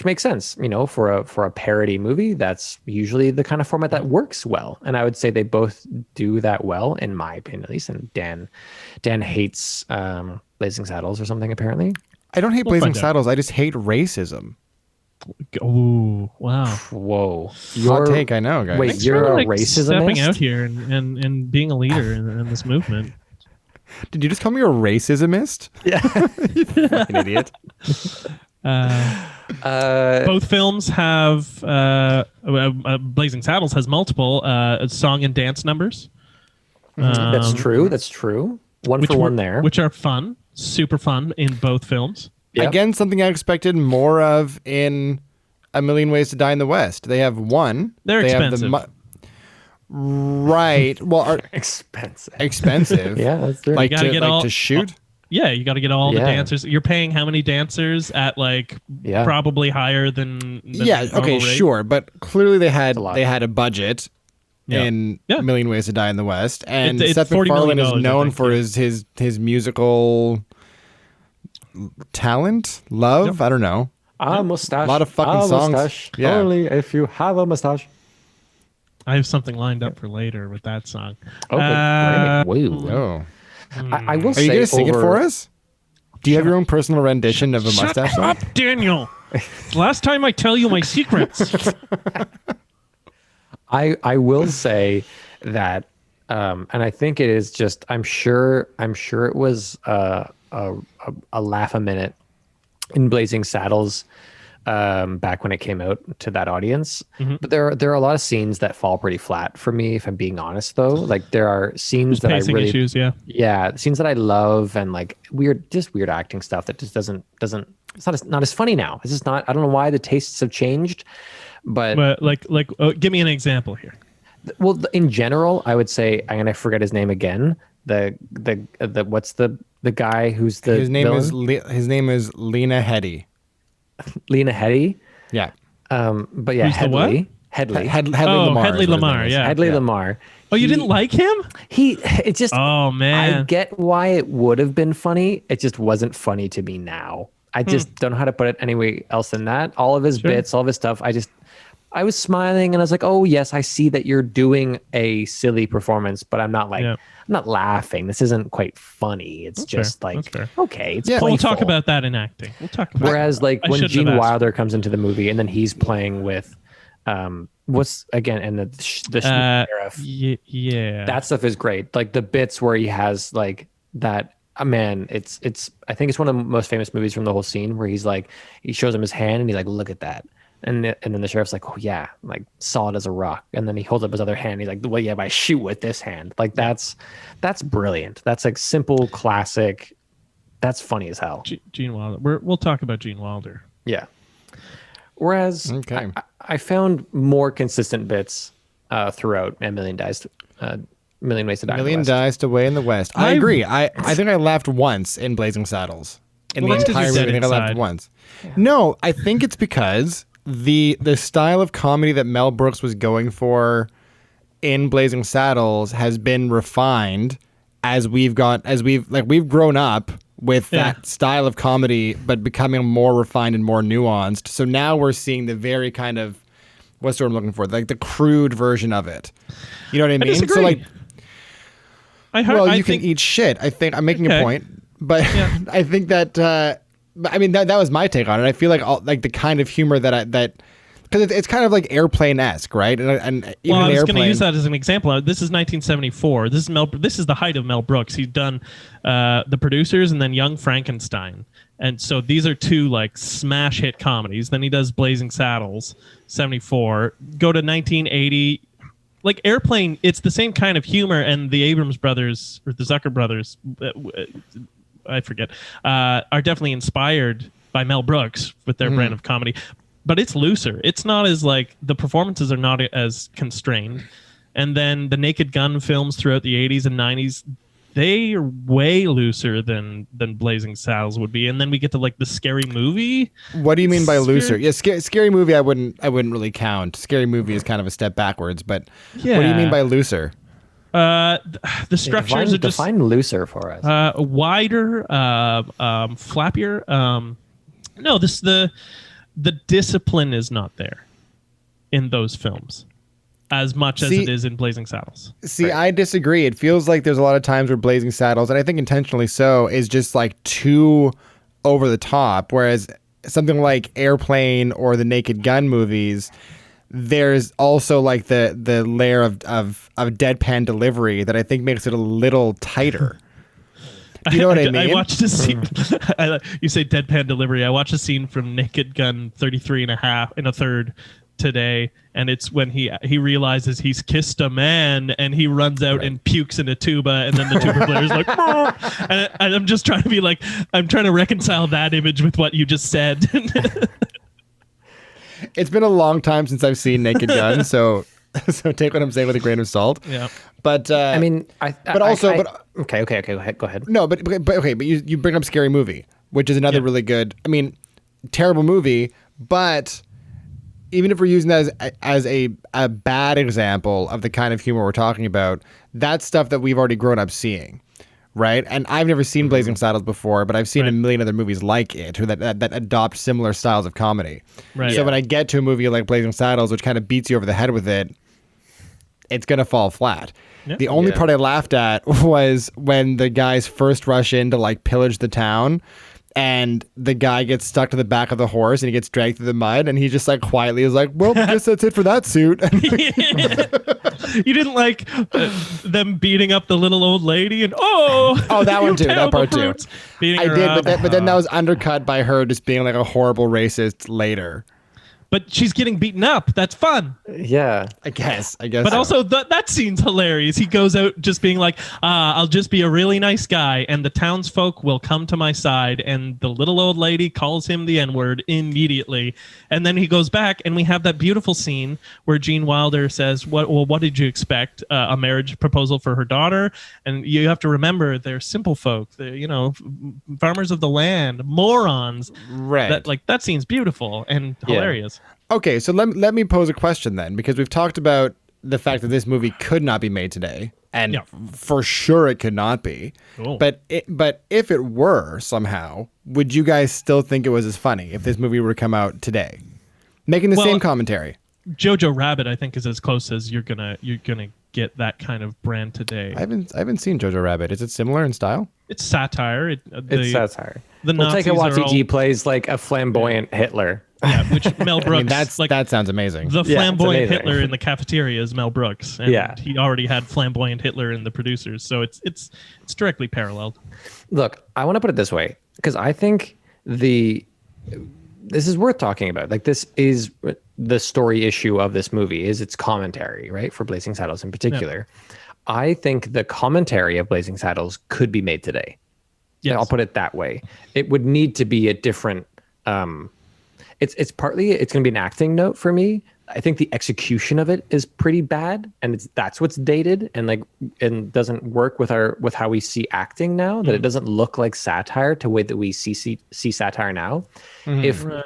makes sense, for a parody movie. That's usually the kind of format that works well, and I would say they both do that well, in my opinion, at least. And Dan hates Blazing Saddles or something, apparently. I don't hate We'll Blazing find out. Saddles. I just hate racism. Ooh. Wow. Whoa, Hot take, I know, guys. Wait, Thanks you're for, a like, racismist? stepping out here and being a leader in this movement. Did you just call me a racismist? Yeah. You fucking idiot. Both films have Blazing Saddles has multiple song and dance numbers. That's true. One for one there. Which are fun, super fun in both films. Yep. Again, something I expected more of in A Million Ways to Die in the West. They have one. They're they expensive. Have right. Well, are expensive. expensive. Yeah, that's true. Like You gotta to get all- to shoot. Yeah, you got to get all the Yeah. dancers. You're paying how many dancers at like Yeah. probably higher than Yeah, the normal okay, rate? sure, but clearly they had a lot. a budget Yeah. in Yeah. A Million Ways to Die in the West, and It's Seth $40 million, MacFarlane is I known think, for yeah. his musical talent, love. Yep. I don't know. A mustache. A lot of fucking a songs. Mustache. Yeah. Only if you have a mustache. I have something lined up for later with that song. Okay, great. Woo. Oh, I will are say you gonna sing it over- for us? Do you have your own personal rendition of a Shut mustache song? up, Daniel. Last time I tell you my secrets. I will say that, and I think it is just. I'm sure it was a laugh a minute in Blazing Saddles, back when it came out to that audience. Mm-hmm. But there are a lot of scenes that fall pretty flat for me, if I'm being honest. Though, like there are scenes that I Pacing really, issues, yeah. scenes that I love, and like weird acting stuff that just doesn't. It's not as funny now. It's just not. I don't know why the tastes have changed, but Give me an example here. well, in general, I would say I'm gonna forget his name again. The what's the guy who's the His name villain? his name is Lena Headey. Lena Headey. Yeah, But yeah, Who's the what? Headley. Headley Oh, Lamar. Headley is what his Lamar, name is. yeah. Headley Lamar. Oh, you He- didn't like him? It just. Oh, man. I get why it would have been funny. It just wasn't funny to me now. I just don't know how to put it anyway else than that. All of his bits, all of his stuff. I was smiling and I was like, oh yes, I see that you're doing a silly performance, but I'm not like, Yeah. I'm not laughing. This isn't quite funny. It's That's just fair. like, That's fair. okay, it's Yeah. We'll playful. talk about that in acting. We'll talk about Whereas like I when shouldn't have Gene asked. Wilder comes into the movie and then he's playing with, what's again, and the sheriff. Yeah. That stuff is great. Like the bits where he has like that. Man, it's. I think it's one of the most famous movies from the whole scene where he's like, he shows him his hand and he's like, look at that, and then the sheriff's like, oh yeah, like solid as a rock, and then he holds up his other hand. He's like, well yeah, but I shoot with this hand. Like that's brilliant. That's like simple classic. That's funny as hell. Gene Wilder. We'll talk about Gene Wilder. Yeah. Whereas Okay. I found more consistent bits throughout A Million Million Ways to Die. in the Million West. Dies to Way in the West. I agree. I think I laughed once in Blazing Saddles. In Well, the that's 'cause entire you're movie, I dead think I laughed inside. once. No, I think it's because the style of comedy that Mel Brooks was going for in Blazing Saddles has been refined as we've grown up with Yeah. that style of comedy, but becoming more refined and more nuanced. So now we're seeing the very kind of, what's the word I'm looking for? Like the crude version of it. You know what I mean? disagree. So like, well, I you think, can eat shit. I think I'm making Okay. a point, but I think that I mean that was my take on it. I feel like the kind of humor that because it's kind of like Airplane-esque, right? And even Well, I was going to Airplane, use that as an example. This is 1974. This is the height of Mel Brooks. He's done The Producers and then Young Frankenstein, and so these are two like smash hit comedies. Then he does Blazing Saddles, 74. Go to 1980. Like Airplane, it's the same kind of humor, and the Abrams brothers or the Zucker brothers, I forget, are definitely inspired by Mel Brooks with their brand of comedy. But it's looser. It's not as like the performances are not as constrained. And then the Naked Gun films throughout the 80s and 90s, they are way looser than Blazing Saddles would be. And then we get to like the Scary Movie. what do you mean by Scary- looser? Yeah, scary movie. I wouldn't really count. Scary movie is kind of a step backwards. But what do you Yeah. mean by looser? The structures are just define looser for us. wider, flappier. No, the discipline is not there in those films as much as See- it is in Blazing Saddles. See, I disagree. It feels like there's a lot of times where Blazing Saddles, and I think intentionally so, is just like too over the top. Whereas something like Airplane or the Naked Gun movies, there's also like the layer of deadpan delivery that I think makes it a little tighter. Do you know what I mean? I watched a scene. You say deadpan delivery. I watched a scene from Naked Gun 33 and a third today, and it's when he realizes he's kissed a man and he runs out and pukes in a tuba, and then the tuba player's like, "Oh." And I'm just trying to be like, I'm trying to reconcile that image with what you just said. It's been a long time since I've seen Naked Gun, so So take what I'm saying with a grain of salt. Yeah. But I mean, okay. Go ahead. no, but you bring up Scary Movie, which is another really good. I mean, terrible movie, but even if we're using that as a bad example of the kind of humor we're talking about, that's stuff that we've already grown up seeing. Right. And I've never seen Blazing Saddles before, but I've seen a million other movies like it or that adopt similar styles of comedy. Right. So when I get to a movie like Blazing Saddles, which kind of beats you over the head with it, it's going to fall flat. Yeah. The only part I laughed at was when the guys first rush in to like pillage the town and the guy gets stuck to the back of the horse and he gets dragged through the mud and he just like quietly is like, well, I guess that's it for that suit. You didn't like them beating up the little old lady and that one too, that part too. I did, up. but then that was undercut by her just being like a horrible racist later. But she's getting beaten up. That's fun. Yeah. I guess. But also that scene's hilarious. He goes out just being like, I'll just be a really nice guy and the townsfolk will come to my side. And the little old lady calls him the N-word immediately. And then he goes back and we have that beautiful scene where Gene Wilder says, what did you expect? A marriage proposal for her daughter? And you have to remember they're simple folk. They're, farmers of the land, morons. Right. That scene's beautiful and hilarious. Okay, so let me pose a question then, because we've talked about the fact that this movie could not be made today, and for sure it could not be. Cool. But if it were somehow, would you guys still think it was as funny if this movie were to come out today, making the same commentary? Jojo Rabbit, I think, is as close as you're gonna get that kind of brand today. I haven't seen Jojo Rabbit. Is it similar in style? It's satire. It's satire. The Nazis Taika Waititi plays like a flamboyant Hitler. Yeah, which Mel Brooks. That sounds amazing. The flamboyant Hitler in the cafeteria is Mel Brooks, and he already had flamboyant Hitler in the producers, so it's directly paralleled. Look, I want to put it this way because I think this is worth talking about. Like, this is the story issue of this movie is its commentary, right? For Blazing Saddles in particular. Yeah. I think the commentary of Blazing Saddles could be made today. Yes. I'll put it that way. It would need to be a different. It's partly going to be an acting note for me. I think the execution of it is pretty bad, and that's what's dated and doesn't work with how we see acting now. That it doesn't look like satire to the way that we see satire now. Mm-hmm.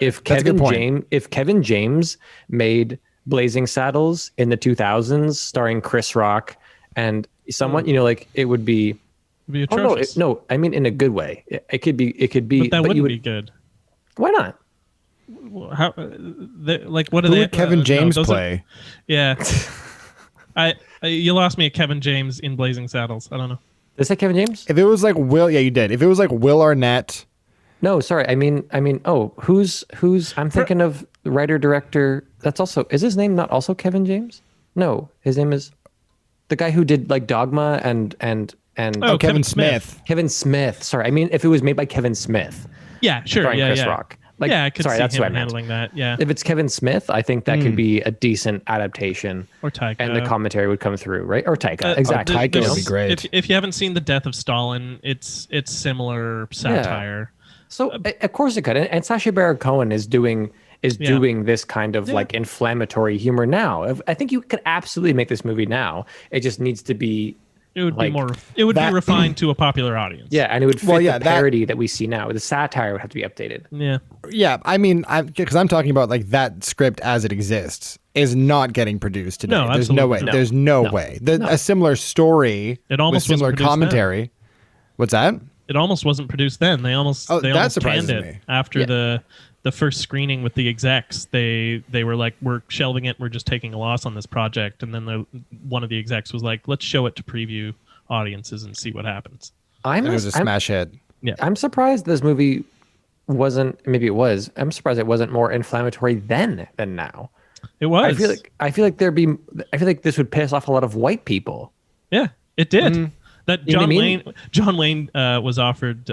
If Kevin James made Blazing Saddles in the 2000s, starring Chris Rock and someone, it would be. It'd be atrocious. No, I mean in a good way. It could be. But that wouldn't be good. Why not? How? What do Who would Kevin James play? Yeah, you lost me at Kevin James in Blazing Saddles. I don't know. Is that Kevin James? If it was like Will, yeah, you did. If it was like Will Arnett. No, sorry. I mean. Oh, who's? I'm thinking of the writer director. That's also. Is his name not also Kevin James? No, his name is the guy who did like Dogma and. Kevin Smith. Kevin Smith. Sorry, I mean if it was made by Kevin Smith. Yeah, sure. Chris Rock. I could see him handling that. Yeah. If it's Kevin Smith, I think that could be a decent adaptation. Or Taika. And the commentary would come through, right? Or Taika. Exactly. Taika would be great. If you haven't seen The Death of Stalin, it's similar satire. Yeah. So of course it could. And Sacha Baron Cohen is doing this kind of like inflammatory humor now. I think you could absolutely make this movie now. It just needs to be. It would be more. It would be refined to a popular audience. Yeah, and it would fit the parody that we see now. The satire would have to be updated. Yeah. Yeah, I mean, because I'm talking about like that script as it exists is not getting produced today. No, there's no way. No. There's no way. A similar story with similar commentary. Then. What's that? It almost wasn't produced then. They almost canned it after the first screening with the execs. They were like, we're shelving it. We're just taking a loss on this project. And then one of the execs was like, let's show it to preview audiences and see what happens. It was a smash hit. Yeah, I'm surprised this movie wasn't. Maybe it was. I'm surprised it wasn't more inflammatory then than now. It was. I feel like this would piss off a lot of white people. Yeah, it did. Mm. That John Wayne was offered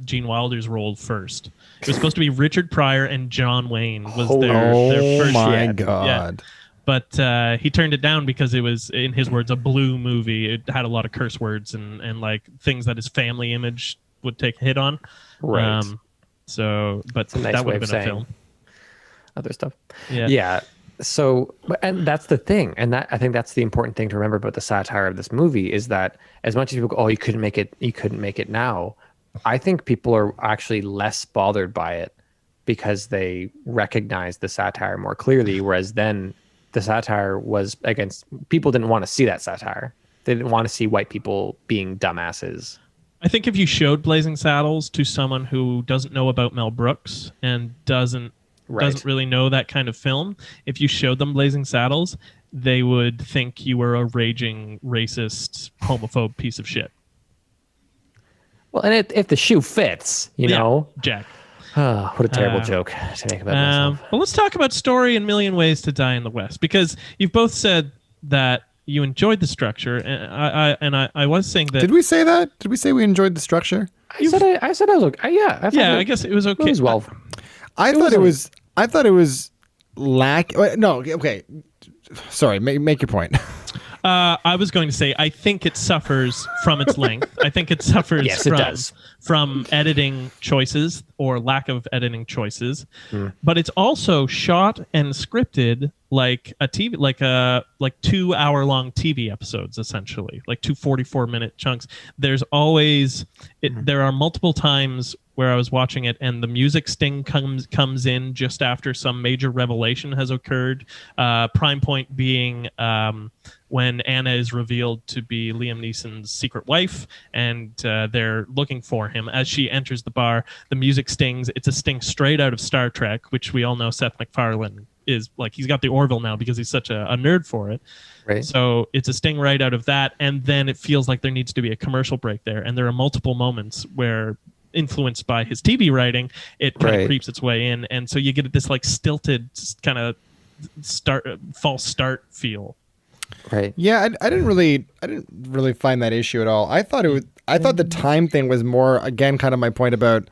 Gene Wilder's role first. It was supposed to be Richard Pryor and John Wayne was their first. Oh my God. Yeah. But he turned it down because it was, in his words, a blue movie. It had a lot of curse words and like things that his family image would take a hit on. Right. But nice that would have been a film. Other stuff. Yeah. Yeah. And that's the thing, and that I think that's the important thing to remember about the satire of this movie is that as much as people go, "Oh, you couldn't make it now," I think people are actually less bothered by it because they recognize the satire more clearly. Whereas then, the satire was against people didn't want to see that satire. They didn't want to see white people being dumbasses. I think if you showed Blazing Saddles to someone who doesn't know about Mel Brooks and doesn't really know that kind of film, if you showed them Blazing Saddles, they would think you were a raging racist, homophobe piece of shit. Well, and if the shoe fits, you know, Jack. Oh, what a terrible joke to make about myself. Well, let's talk about story and Million Ways to Die in the West, because you've both said that you enjoyed the structure, and I was saying that. Did we say that? Did we say we enjoyed the structure? I said I was okay. Yeah, I guess it was okay. It was well. I thought it was No, okay. Sorry, make your point. I was going to say, I think it suffers from its length. I think it suffers Yes, it does. from editing choices or lack of editing choices. But it's also shot and scripted like a TV, like 2 hour long TV episodes, essentially, like 2 44-minute chunks. There's always, there are multiple times where I was watching it and the music sting comes in just after some major revelation has occurred. Prime point being when Anna is revealed to be Liam Neeson's secret wife, and they're looking for him. As she enters the bar, the music stings. It's a sting straight out of Star Trek, which we all know Seth MacFarlane is like. He's got the Orville now because he's such a nerd for it. Right. So it's a sting right out of that, and then it feels like there needs to be a commercial break there. And there are multiple moments where, influenced by his TV writing, it kind of creeps its way in, and so you get this like stilted kind of false start feel. Right. Yeah, I didn't really find that issue at all. I thought the time thing was more, again, kind of my point about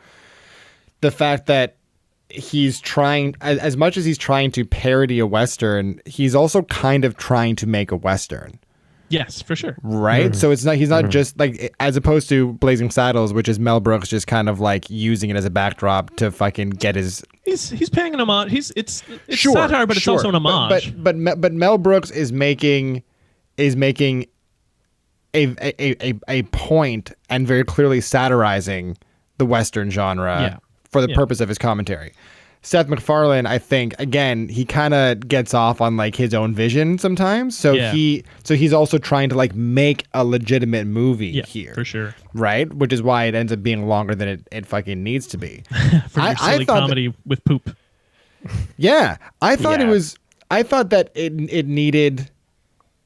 the fact that he's trying, as much as he's trying to parody a Western, he's also kind of trying to make a Western. Yes, for sure. Right? So he's not just like, as opposed to Blazing Saddles, which is Mel Brooks just kind of like using it as a backdrop to fucking get his. He's paying an homage. It's satire, but it's also an homage. But Mel Brooks is making a point and very clearly satirizing the Western genre for the purpose of his commentary. Seth MacFarlane, I think, again, he kind of gets off on like his own vision sometimes. So he's also trying to like make a legitimate movie here, for sure, right? Which is why it ends up being longer than it fucking needs to be. For your silly comedy with poop. Yeah, I thought it was. I thought that it needed.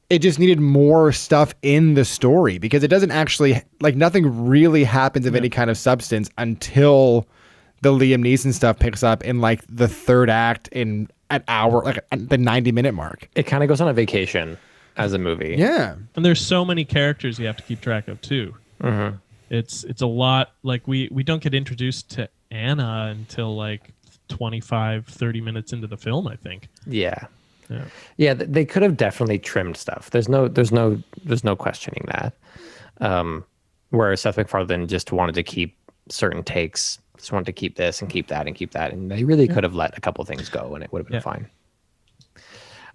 It just needed more stuff in the story because it doesn't actually, like, nothing really happens of any kind of substance until the Liam Neeson stuff picks up in like the third act in an hour, like at the 90-minute mark. It kind of goes on a vacation as a movie. Yeah. And there's so many characters you have to keep track of too. It's a lot. Like we don't get introduced to Anna until like 25-30 minutes into the film, I think. Yeah, they could have definitely trimmed stuff. There's no questioning that. Where Seth MacFarlane just wanted to keep certain takes, just wanted to keep this and keep that and keep that, and they really could have let a couple things go, and it would have been fine.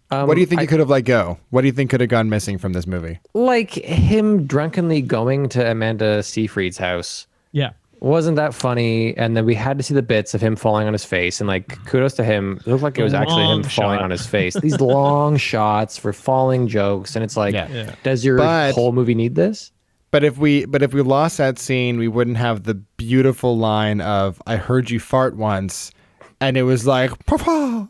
What do you think you could have let go? What do you think could have gone missing from this movie? Like him drunkenly going to Amanda Seyfried's house. Yeah. Wasn't that funny? And then we had to see the bits of him falling on his face, and like kudos to him. It looked like it was actually him falling on his face. These long shots for falling jokes, and it's like, does your whole movie need this? But if we lost that scene, we wouldn't have the beautiful line of "I heard you fart once," and it was like, "Papa."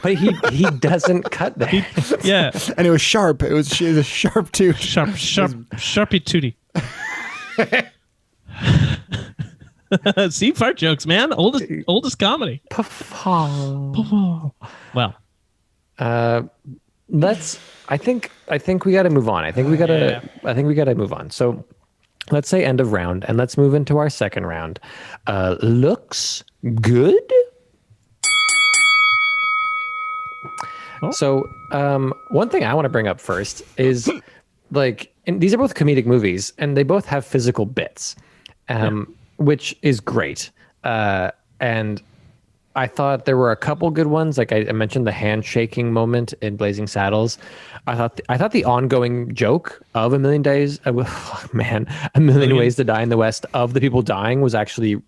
But he doesn't cut that. And it was sharp. It was a sharp tooth. Sharpie tootie. See, fart jokes, man. Oldest comedy. Well, I think we got to move on. I think we got to move on. So let's say end of round, and let's move into our second round. Looks good. So one thing I want to bring up first is like, and these are both comedic movies, and they both have physical bits, which is great. And I thought there were a couple good ones. Like I mentioned, the handshaking moment in Blazing Saddles. I thought the ongoing joke of A Million Ways to Die in the West of the people dying was actually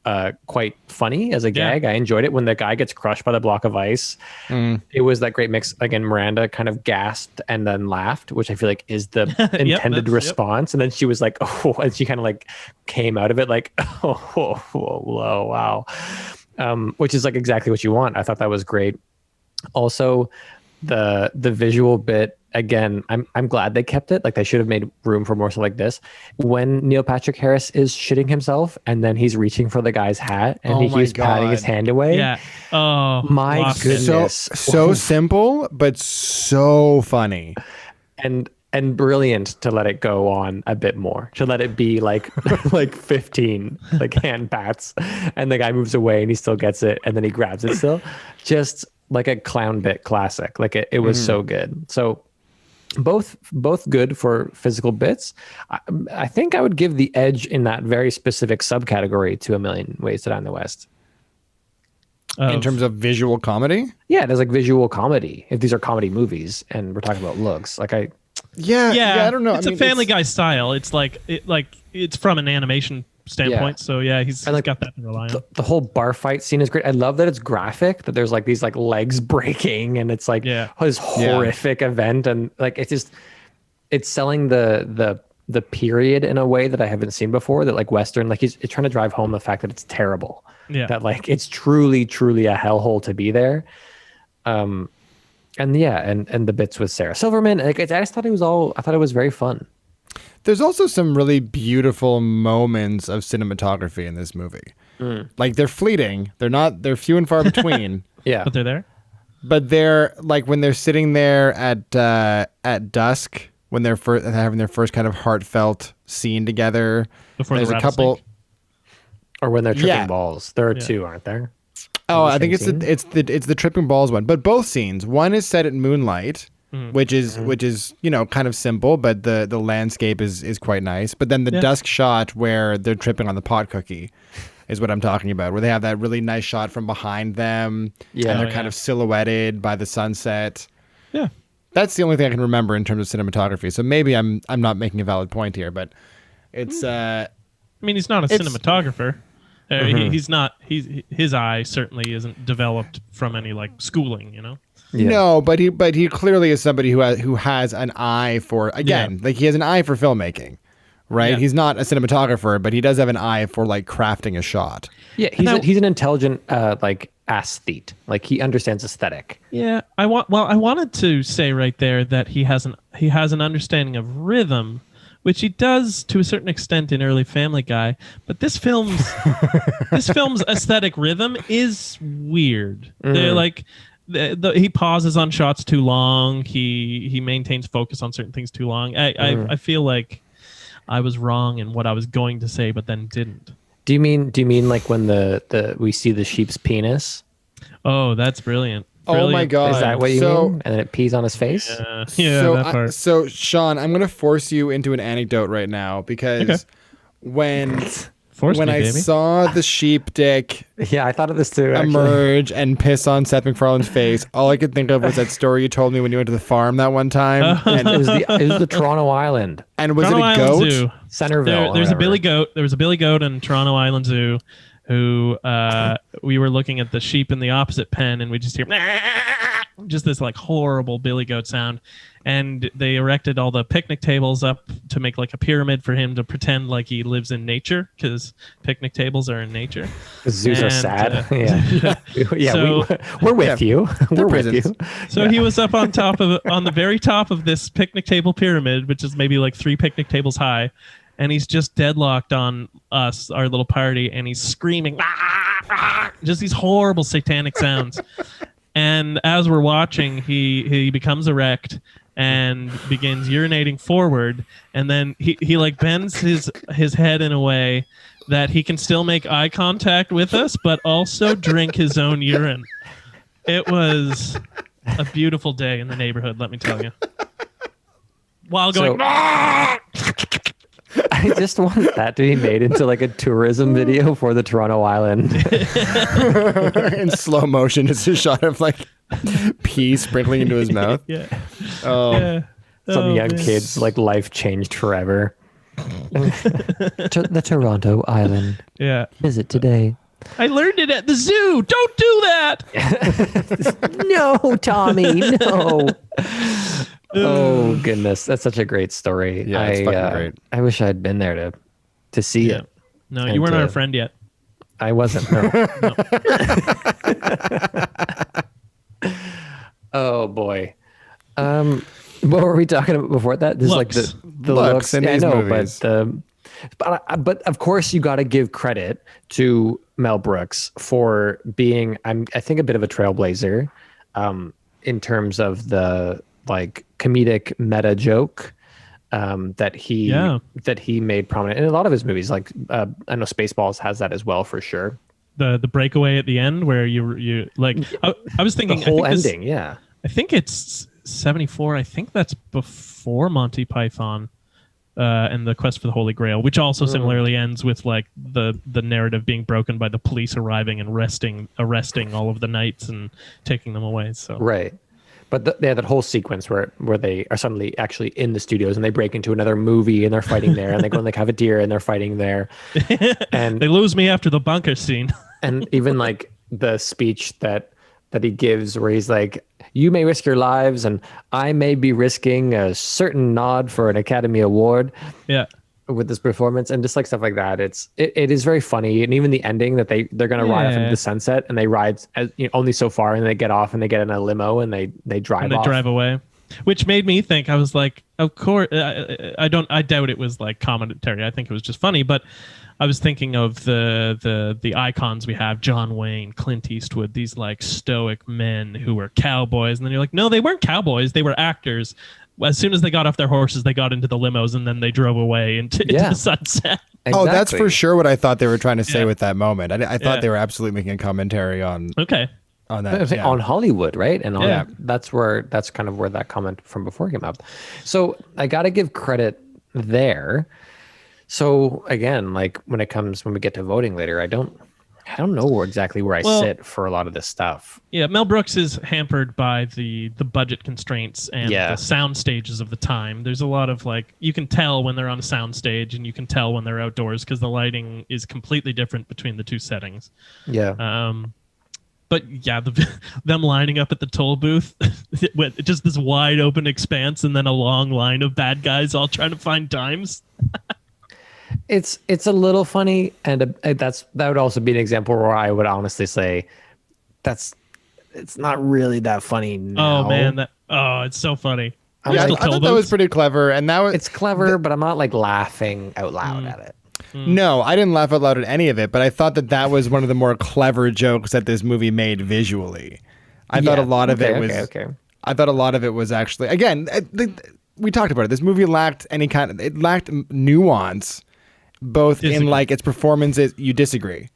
quite funny as a gag. I enjoyed it when the guy gets crushed by the block of ice. It was that great mix. Again, Miranda kind of gasped and then laughed, which I feel like is the intended response. And then she was like, oh, and she kind of like came out of it like, oh, wow. Which is like exactly what you want. I thought that was great. Also, the visual bit, again, I'm glad they kept it. Like they should have made room for more stuff like this. When Neil Patrick Harris is shitting himself and then he's reaching for the guy's hat and he keeps patting his hand away. Yeah. Oh my goodness. So simple, but so funny. And brilliant to let it go on a bit more, to let it be like like 15 like hand pats, and the guy moves away and he still gets it, and then he grabs it still. Just like a clown bit classic. Like it was so good. So both good for physical bits. I think I would give the edge in that very specific subcategory to A Million Ways to Die in the West. In terms of visual comedy? Yeah, there's like visual comedy. If these are comedy movies and we're talking about looks, like I don't know. It's a Family Guy style. It's like it's from an animation standpoint. So he's got that to rely on. The whole bar fight scene is great. I love that it's graphic. That there's like these like legs breaking, and it's like this horrific event, and like it's selling the period in a way that I haven't seen before. That like Western, like he's trying to drive home the fact that it's terrible. Yeah. That like it's truly a hellhole to be there. And the bits with Sarah Silverman, like I just thought I thought it was very fun. There's also some really beautiful moments of cinematography in this movie. Like they're fleeting. They're few and far between. But they're there. But they're like when they're sitting there at dusk, when they're having their first kind of heartfelt scene together. Before there's the a couple, or when they're tripping balls. There are two, aren't there? Oh, I think it's the tripping balls one. But both scenes. One is set at moonlight, which is kind of simple, but the landscape is quite nice. But then the dusk shot where they're tripping on the pot cookie is what I'm talking about, where they have that really nice shot from behind them, and they're kind of silhouetted by the sunset. Yeah, that's the only thing I can remember in terms of cinematography. So maybe I'm not making a valid point here, but it's. I mean, he's not a cinematographer. He's not. His eye certainly isn't developed from any like schooling, you know. Yeah. No, but he clearly is somebody who has an eye for like he has an eye for filmmaking, right? Yeah. He's not a cinematographer, but he does have an eye for like crafting a shot. Yeah, he's an intelligent like aesthete. Like he understands aesthetic. Yeah, I wanted to say right there that he has an understanding of rhythm, which he does to a certain extent in early Family Guy, but this film's aesthetic rhythm is weird. They're like he pauses on shots too long. He maintains focus on certain things too long. I feel like I was wrong in what I was going to say, but then didn't. Do you mean like when we see the sheep's penis? Oh, that's brilliant. Oh my God. Is that what you mean? And then it pees on his face? Yeah, that part. So, Sean, I'm going to force you into an anecdote right now because when I saw the sheep dick I thought of this too, emerge and piss on Seth MacFarlane's face, all I could think of was that story you told me when you went to the farm that one time. And it was the Toronto Island. And was Toronto it a goat? Zoo. Centerville. There's a Billy goat. There was a Billy goat in Toronto Island Zoo who we were looking at the sheep in the opposite pen, and we just hear just this like horrible billy goat sound, and they erected all the picnic tables up to make like a pyramid for him to pretend like he lives in nature, because picnic tables are in nature. Zoos are sad. We're with you. We're with you. So he was up on the very top of this picnic table pyramid, which is maybe like 3 picnic tables high. And he's just deadlocked on us, our little party, and he's screaming, just these horrible satanic sounds. And as we're watching, he becomes erect and begins urinating forward, and then he like bends his head in a way that he can still make eye contact with us, but also drink his own urine. It was a beautiful day in the neighborhood, let me tell you. While going. I just want that to be made into like a tourism video for the Toronto Island. In slow motion, it's a shot of like pee sprinkling into his mouth. Yeah. Oh, Yeah. Some Oh, young man. kid's like life changed forever. The Toronto Island. Yeah. Visit today. I learned it at the zoo. Don't do that. No, Tommy, no. Oh goodness, that's such a great story. Yeah, it's fucking great. I wish I'd been there to see Yeah. it. No, And, you weren't our friend yet. I wasn't. No. Oh boy. What were we talking about before that? This Looks. is like the Looks looks in Yeah, I these know, movies. but of course you got to give credit to Mel Brooks for being I think a bit of a trailblazer in terms of the like comedic meta joke that he made prominent in a lot of his movies. Like I know Spaceballs has that as well for sure. The breakaway at the end where you like I was thinking The whole I think ending, yeah. I think it's 74. I think that's before Monty Python and the Quest for the Holy Grail, which also similarly ends with like the narrative being broken by the police arriving and arresting all of the knights and taking them away. So Right. But they have that whole sequence where they are suddenly actually in the studios and they break into another movie and they're fighting there, and they go in the cafeteria and they're fighting there. And they lose me after the bunker scene. and even like the speech that he gives where he's like, you may risk your lives and I may be risking a certain nod for an Academy Award Yeah. with this performance, and just like stuff like that. It is very funny. And even the ending that they're going to ride off into the sunset, and they ride only so far, and they get off and they get in a limo and they drive And they off. drive away, which made me think. I was like, of course. I doubt it was like commentary. I think it was just funny. But I was thinking of the icons we have: John Wayne, Clint Eastwood. These like stoic men who were cowboys, and then you're like, no, they weren't cowboys. They were actors. As soon as they got off their horses, they got into the limos, and then they drove away into the sunset. Oh, that's Exactly. for sure what I thought they were trying to say Yeah. with that moment. I thought Yeah. they were absolutely making a commentary on Okay. that. Yeah. On Hollywood, right? And on, Yeah. that's kind of where that comment from before came up. So I got to give credit there. So again, like when we get to voting later, I don't know exactly where I sit for a lot of this stuff. Yeah, Mel Brooks is hampered by the budget constraints and the sound stages of the time. There's a lot of like, you can tell when they're on a sound stage and you can tell when they're outdoors because the lighting is completely different between the two settings. Yeah. But yeah, them lining up at the toll booth with just this wide open expanse and then a long line of bad guys all trying to find dimes. It's a little funny, and that would also be an example where I would honestly say it's not really that funny now. Oh man, it's so funny. Yeah, I thought that was pretty clever, and It's clever, but I'm not like laughing out loud at it. No, I didn't laugh out loud at any of it, but I thought that was one of the more clever jokes that this movie made visually. I thought a lot of it was. Okay. I thought a lot of it was actually, again, we talked about it. This movie lacked it lacked nuance, both in like its performances. You disagree.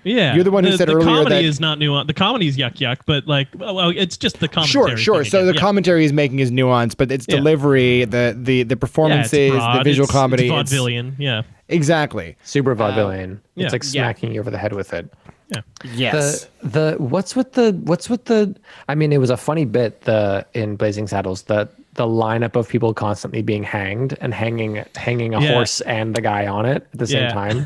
Yeah, You're the one who said earlier the comedy that is not nuanced. The comedy is yuck, but like, well, it's just the commentary. Sure. So the commentary he's making is nuanced, but its delivery, the performances, the visual comedy, it's vaudevillian. Yeah, exactly. Super vaudevillian. yeah. It's like smacking you over the head with it. yeah. Yes. The what's with the I mean, it was a funny bit in Blazing Saddles, the lineup of people constantly being hanged and hanging a horse and the guy on it at the same time.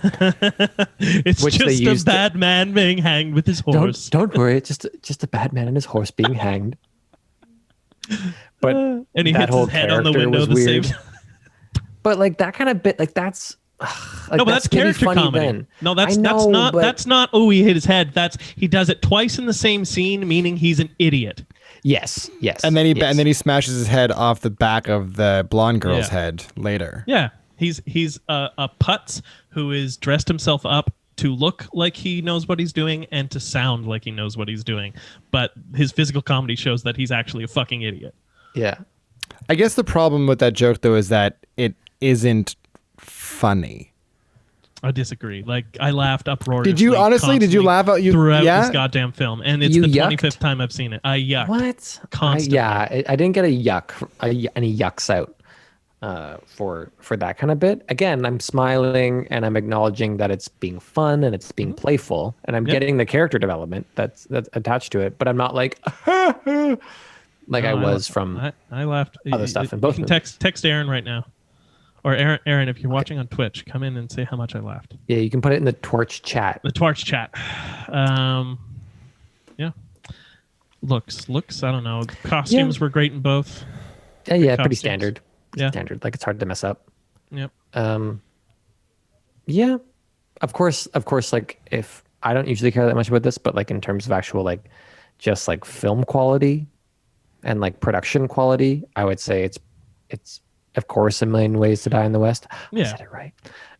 It's Which they just a used bad man being hanged with his horse. Don't worry, it's just a bad man and his horse being hanged. But And he that his whole head on the character window was the weird. same. But like that kind of bit, like that's like, No, but that's maybe character funny comedy. then. No, that's I know, not but- that's not. Oh, he hit his head. He does it twice in the same scene, meaning he's an idiot. Yes. And then he smashes his head off the back of the blonde girl's head later. Yeah, he's a putz who is dressed himself up to look like he knows what he's doing and to sound like he knows what he's doing, but his physical comedy shows that he's actually a fucking idiot. Yeah. I guess the problem with that joke though is that it isn't funny. I disagree. Like, I laughed uproariously. Did you honestly? Did you laugh out? Throughout this goddamn film, and it's You the yucked? 25th time I've seen it. I yucked. What? Constantly. I didn't get any yucks out. for that kind of bit. Again, I'm smiling and I'm acknowledging that it's being fun and it's being playful, and I'm getting the character development that's attached to it. But I'm not like like I was from I laughed. other stuff in both You can movies. text Aaron right now, or Aaron, if you're watching on Twitch, come in and say how much I laughed. Yeah, you can put it in the Torch chat. The Twitch chat. Yeah. Looks. I don't know. Costumes were great in both. Yeah, pretty costumes. standard. Yeah. Standard. Like it's hard to mess up. Yep. Yeah, of course. Like if I don't usually care that much about this, but like in terms of actual like just like film quality and like production quality, I would say it's of course A Million Ways to Die in the West. Yeah. I said it right.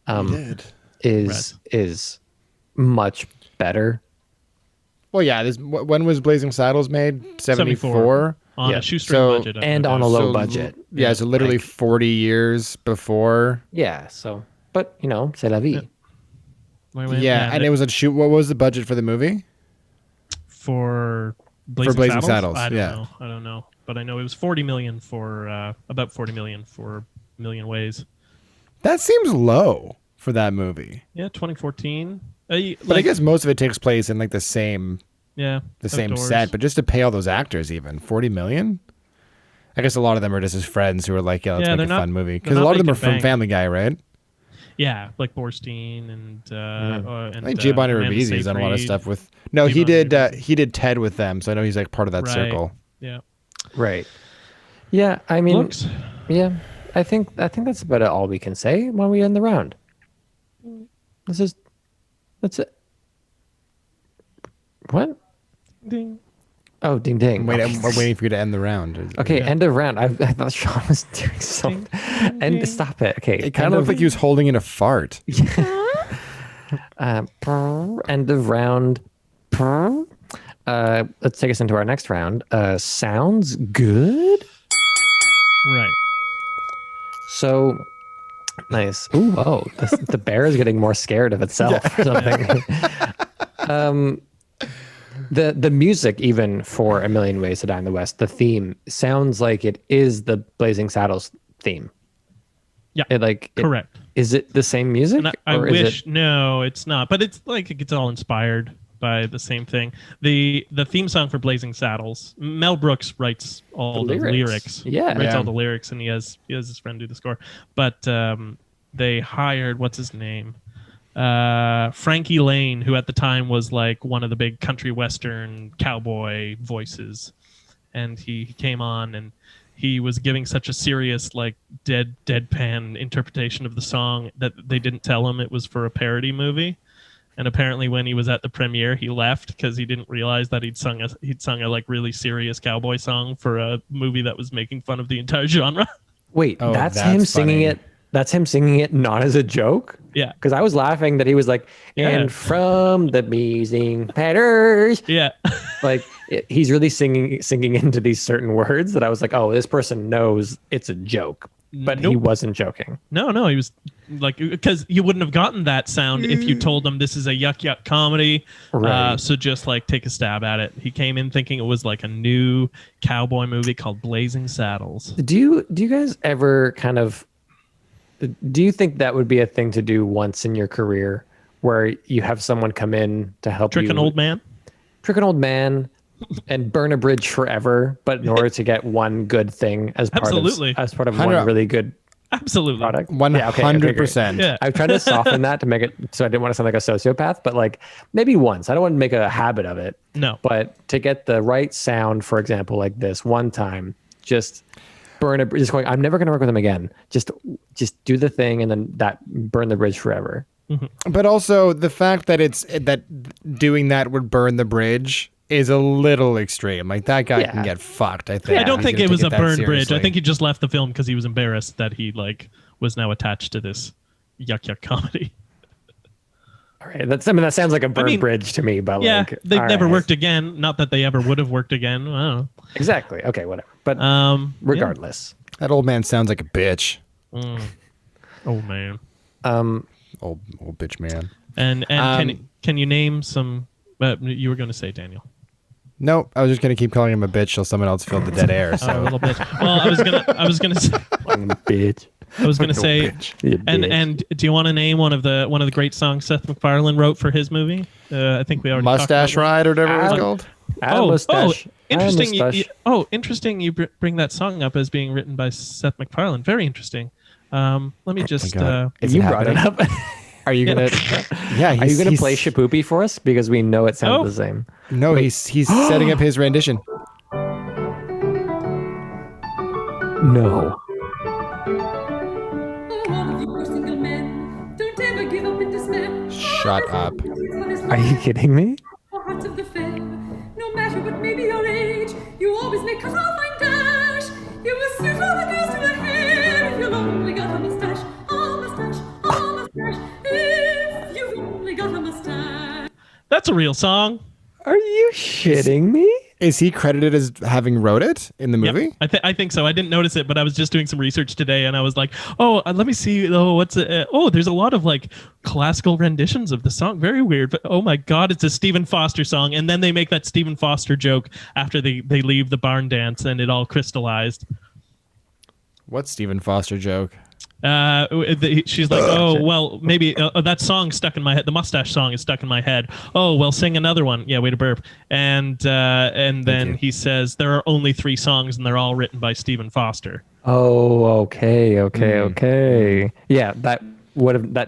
You did. Is much better. Well, yeah. When was Blazing Saddles made? 74. On Yeah. a shoestring So- budget. And on a low budget. Yeah, so literally 40 years before. Yeah. So, but you know, c'est la vie. Yeah, and it was a shoot. What was the budget for the movie? for Blazing, Blazing Saddles. Saddles, I don't know, but I know it was 40 million for about 40 million for Million Ways. That seems low for that movie. Yeah, 2014. But I guess most of it takes place in like the same outdoors. set. But just to pay all those actors, even 40 million. I guess a lot of them are just his friends who are like, yeah, let's make they're a not- fun movie. they're Because a not lot of them are making from bank. Family Guy, right? Yeah, like Borstein and I think Giovanni Amanda Ribisi has done a lot of Seyfried. stuff with. No, he Giovanni did. Ribisi. He did Ted with them, so I know he's like part of that Right. circle. Yeah, Right. Yeah. I mean, looks. yeah. I think that's about all we can say when we end the round. That's it. What? Ding. Oh, ding ding. Wait, Okay. we're waiting for you to end the round. Okay, Yeah. end of round. I thought Sean was doing something. And stop it. Okay. It kind of looked like he was holding in a fart. End of round. Let's take us into our next round. Sounds good. Right. So nice. Ooh, whoa. The bear is getting more scared of itself or something. The music, even for A Million Ways to Die in the West, the theme sounds like it is the Blazing Saddles theme. Yeah. Correct. Is it the same music? And I or is wish it, no, it's not. But it's like it gets all inspired by the same thing. The theme song for Blazing Saddles. Mel Brooks writes all the lyrics. Yeah. Writes all the lyrics, and he has his friend do the score. But they hired what's his name, Frankie Lane, who at the time was like one of the big country western cowboy voices, and he came on and he was giving such a serious, like deadpan interpretation of the song that they didn't tell him it was for a parody movie. And apparently, when he was at the premiere, he left because he didn't realize that he'd sung a like really serious cowboy song for a movie that was making fun of the entire genre. wait, Oh, that's that's him singing funny. it. That's him singing it not as a joke? Yeah, Because I was laughing that he was like, Yeah. and from the Beezing Patters. yeah. Like he's really singing into these certain words that I was like, oh, this person knows it's a joke. But he Nope. wasn't joking. No, he was like, because you wouldn't have gotten that sound if you told them this is a yuck comedy. Right. So just like take a stab at it. He came in thinking it was like a new cowboy movie called Blazing Saddles. Do you guys ever kind of do you think that would be a thing to do once in your career where you have someone come in to help Trick you an old man. trick an old man and burn a bridge forever, but in order to get one good thing as part Absolutely. of one 100 really good Absolutely. product? 100%. Yeah. I've tried to soften that to make it so I didn't want to sound like a sociopath, but like maybe once. I don't want to make a habit of it. No. But to get the right sound, for example, like this one time, just burn a just going, I'm never going to work with them again. Just do the thing and then burn the bridge forever. But also the fact that that doing that would burn the bridge is a little extreme. Like that guy can Yeah. get fucked. I think. I don't He's think gonna it was take a that burned bridge. I seriously. think he just left the film because he was embarrassed that he like was now attached to this yuck comedy. All right. That sounds like a burned mean, bridge to me, but Yeah, like they've all never right. worked again. Not that they ever would have worked again. I don't Exactly. Okay, whatever. But know. regardless. that old man sounds like a bitch. Yeah. Oh man. Old bitch man. And can you name some? You were going to say Daniel. Nope. I was just gonna keep calling him a bitch till someone else filled the dead air. A So little bit. Well, I was gonna say. Bitch. I was going to say, You and bitch. do you want to name one of the great songs Seth MacFarlane wrote for his movie? I think we already Mustache talked about Ride or whatever it was Adam- called. Mustache. interesting. Mustache. Interesting. You bring that song up as being written by Seth MacFarlane. Very interesting. Let me just. Is You it brought it happening? up. Are you gonna? Yeah, Are you going to he's- play Shapoopy for us? Because we know it sounds Oh. the same. No, he's setting up his rendition. No. All of you are single men, don't ever give up in despair. Shut up. Are you kidding me? Hearts of the fair, no matter what may be your age, you always may cut off fine dash. You will suit all the girls to the hair if you've only got a mustache, a mustache, a mustache. If you've only got a mustache. That's a real song. Are you shitting me? Is he credited as having wrote it in the Yep. movie? I think so. I didn't notice it, but I was just doing some research today, and I was like, "Oh, let me see. Oh, what's it? Oh, there's a lot of like classical renditions of the song. Very weird, but oh my god, it's a Stephen Foster song." And then they make that Stephen Foster joke after they leave the barn dance, and it all crystallized. What Stephen Foster joke? She's like, "Oh, well, maybe that song stuck in my head. The mustache song is stuck in my head. Oh, well, sing another one." Yeah, way to burp. And then you. he says there are only 3 songs, and they're all written by Stephen Foster. Oh, okay. Yeah, that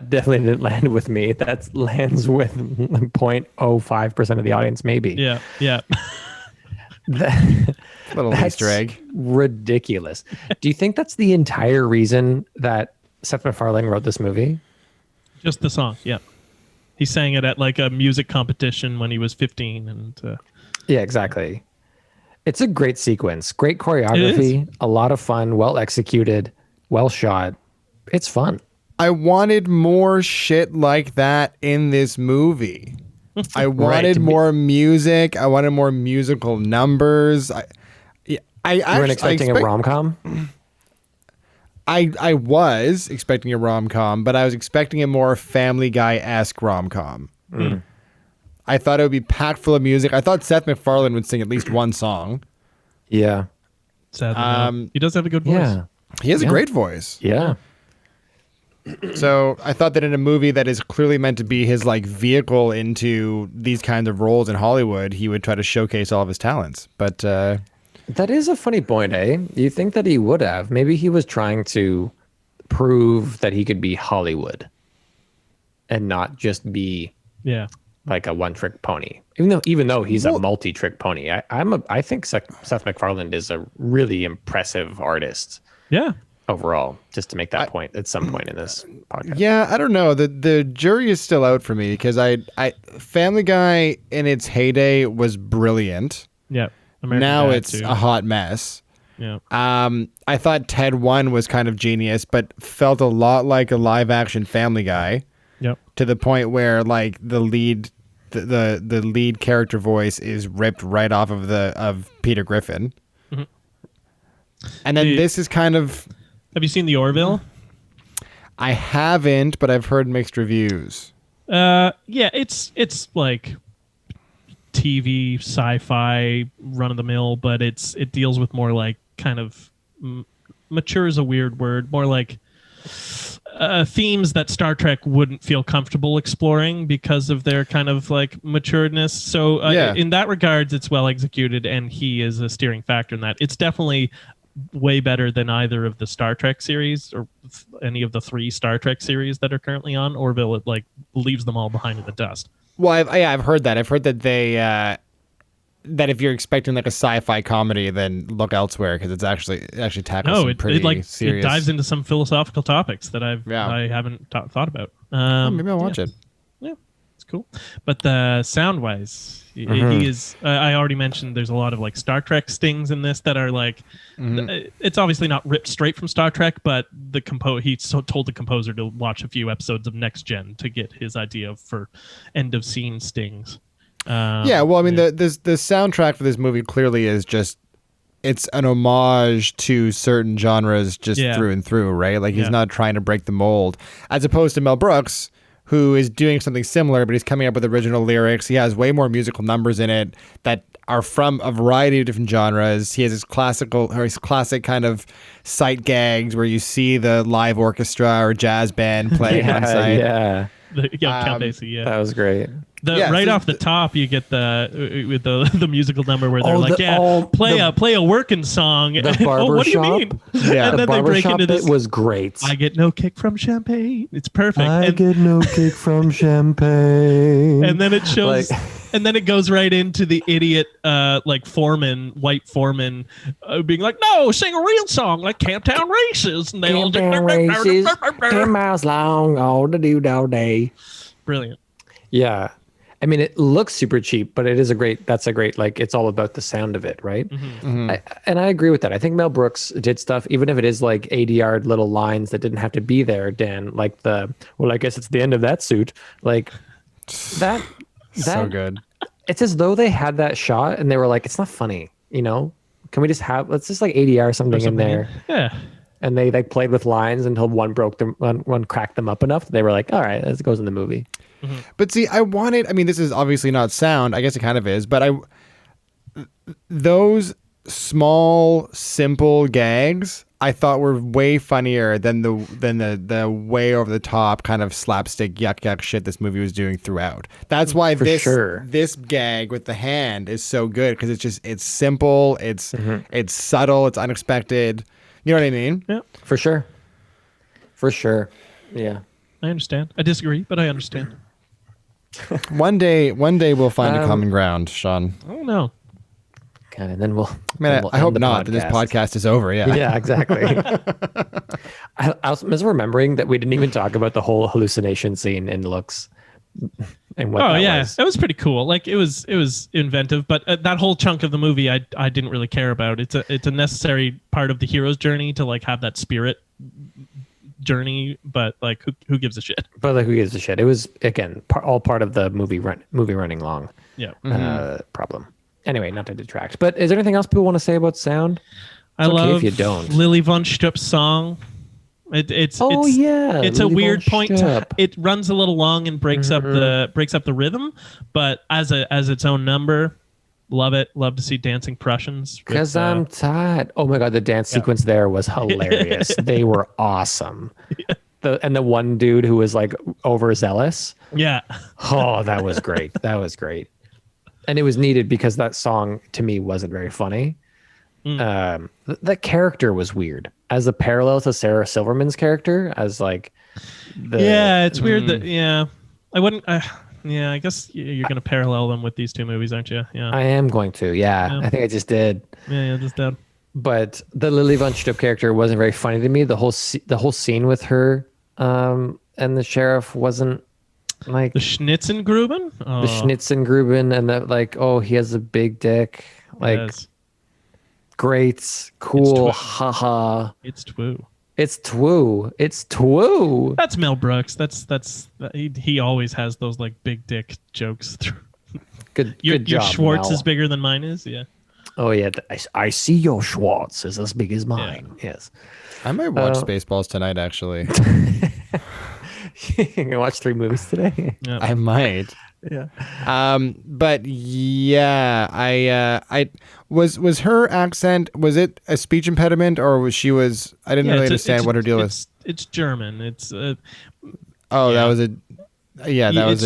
definitely didn't land with me. That lands with 0.05% of the audience, maybe. Yeah. Little That's Easter egg. ridiculous. Do you think that's the entire reason that Seth MacFarlane wrote this movie? Just the song. Yeah. He sang it at like a music competition when he was 15, and Yeah, exactly. It's a great sequence, great choreography, a lot of fun, well executed, well shot. It's fun. I wanted more shit like that in this movie. I wanted more music. I wanted more musical numbers. You weren't expecting a rom-com? I was expecting a rom-com, but I was expecting a more Family Guy-esque rom-com. I thought it would be packed full of music. I thought Seth MacFarlane would sing at least one song. Yeah. sadly, no. He does have a good voice. Yeah. He has a great voice. Yeah. So I thought that in a movie that is clearly meant to be his like vehicle into these kinds of roles in Hollywood, he would try to showcase all of his talents. But That is a funny point, eh? You think that he would have. Maybe he was trying to prove that he could be Hollywood and not just be like a one-trick pony. Even though he's a multi-trick pony. I think Seth MacFarlane is a really impressive artist. Yeah. Overall, just to make that point at some point in this podcast. yeah, I don't know. The jury is still out for me because I Family Guy in its heyday was brilliant. Yeah. Now it's a hot mess. Yeah. I thought Ted 1 was kind of genius, but felt a lot like a live action Family Guy. Yep. To the point where like the lead character voice is ripped right off of Peter Griffin. Mm-hmm. And then this is kind of. Have you seen The Orville? I haven't, but I've heard mixed reviews. Yeah, it's like TV sci-fi run of the mill, but it deals with more like kind of mature is a weird word, more like themes that Star Trek wouldn't feel comfortable exploring because of their kind of like maturedness. So in that regards, it's well executed, and he is a steering factor in that. It's definitely way better than either of the Star Trek series or any of the 3 Star Trek series that are currently on. Orville, it like leaves them all behind in the dust. Well, I've heard that. I've heard that they that if you're expecting like a sci-fi comedy, then look elsewhere because it's actually tackles some pretty serious. It dives into some philosophical topics that I haven't thought about. Maybe I'll watch it. Yeah, it's cool. But the sound-wise, he is. I already mentioned there's a lot of like Star Trek stings in this that are like. It's obviously not ripped straight from Star Trek, but he told the composer to watch a few episodes of Next Gen to get his idea for end of scene stings. Yeah, well, I mean, the soundtrack for this movie clearly is just it's an homage to certain genres just through and through, right? Like he's not trying to break the mold, as opposed to Mel Brooks, who is doing something similar, but he's coming up with original lyrics. He has way more musical numbers in it that are from a variety of different genres. He has his classic kind of sight gags where you see the live orchestra or jazz band playing on site. Yeah, Count Basie, yeah. that was great. Off the top, you get the musical number where they're play a working song. The barber what do you shop? mean? Yeah, And the then they break barbershop into this. bit was great. I get no kick from champagne. It's perfect. Get no kick from champagne. And then it shows, and then it goes right into the idiot, white foreman, being like, "No, sing a real song like Camptown Races," and they all do. Races, 10 miles long, all the do all day. Brilliant. Yeah. I mean, it looks super cheap, but it's a great, like, it's all about the sound of it, right? Mm-hmm. And I agree with that. I think Mel Brooks did stuff, even if it is like 80-yard little lines that didn't have to be there, Dan, like I guess it's the end of that suit. Like, that So good. It's as though they had that shot and they were like, it's not funny, you know? Can we just let's just like ADR something in there? Yeah. And they like played with lines until one cracked them up enough that they were like, all right, this goes in the movie. Mm-hmm. But see, this is obviously not sound. I guess it kind of is, but those small, simple gags I thought were way funnier than the way over the top kind of slapstick yuck shit this movie was doing throughout. That's why this gag with the hand is so good, because it's simple, it's subtle, it's unexpected. You know what I mean? Yeah, for sure. Yeah, I understand. I disagree, but I understand. One day we'll find a common ground, Sean. I don't know. God, and then we'll. I hope not. That this podcast is over. Yeah. Yeah, exactly. I was remembering that we didn't even talk about the whole hallucination scene in Looks. And what was. It was pretty cool. Like, it was inventive, but that whole chunk of the movie I didn't really care about. It's a necessary part of the hero's journey to like have that spirit journey, but like who gives a shit? But like, who gives a shit? It was, again, all part of the movie running long. Yeah. Problem. Anyway, not to detract, but is there anything else people want to say about sound? I love if you don't. Lily von Stup's song. It's a Lily weird von point. Stup. It runs a little long and breaks up the rhythm, but as its own number, love it. Love to see dancing Prussians. Because I'm tired. Oh my god, the dance sequence there was hilarious. They were awesome. Yeah. And the one dude who was like overzealous. Yeah. Oh, that was great. And it was needed because that song to me wasn't very funny. That character was weird as a parallel to Sarah Silverman's character as like it's weird that I wouldn't I guess you're gonna parallel them with these two movies, aren't you? I am going to I think I just did just did. But the Lily von Stup character wasn't very funny to me. The whole scene with her and the sheriff wasn't like the Schnitzengruben. The Schnitzengruben, and that like, oh, he has a big dick. Like, yes. Great, cool, haha. It's twoo. It's twoo. That's Mel Brooks. He always has those like big dick jokes. Good job. Your Schwartz Mel. is bigger than mine is. Yeah. Oh yeah, I see your Schwartz is as big as mine. Yeah. Yes. I might watch Spaceballs tonight. Actually. You gonna watch 3 movies today? Yeah. I might. Yeah. But yeah, I was her accent, was it a speech impediment, or I didn't really understand what her deal was. It's German. It's that was a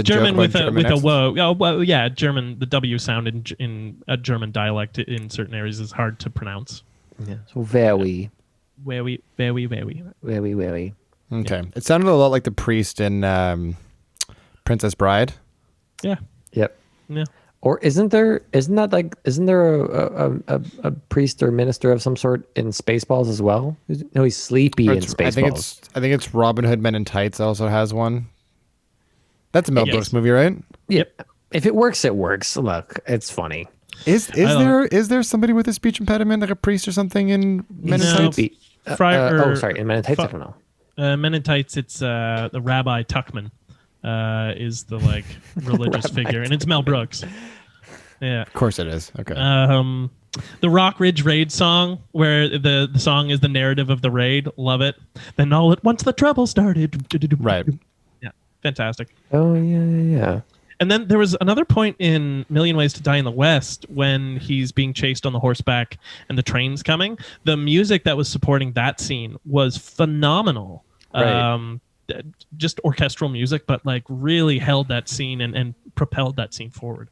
German joke with a accent. whoa. Oh, well, yeah, German. The W sound in a German dialect in certain areas is hard to pronounce. Yeah. So very. Very. Okay. It sounded a lot like the priest in Princess Bride. Yeah. Yep. Yeah. Or isn't there a priest or minister of some sort in Spaceballs as well? No, he's sleepy in Spaceballs. I think it's Robin Hood Men in Tights also has one. That's a Mel Brooks movie, right? Yep. If it works, it works. Look, it's funny. Is there somebody with a speech impediment, like a priest or something in Men in Tights? In Men in Tights, I don't know. Men in Tights, it's the Rabbi Tuckman is the like religious figure, and it's Mel Brooks. Yeah, of course it is. Okay. The Rock Ridge Raid song, where the song is the narrative of the raid. Love it. Then all at once the trouble started. Right. Yeah, fantastic. Oh yeah. And then there was another point in Million Ways to Die in the West when he's being chased on the horseback and the train's coming. The music that was supporting that scene was phenomenal. Right. Just orchestral music, but like really held that scene and propelled that scene forward.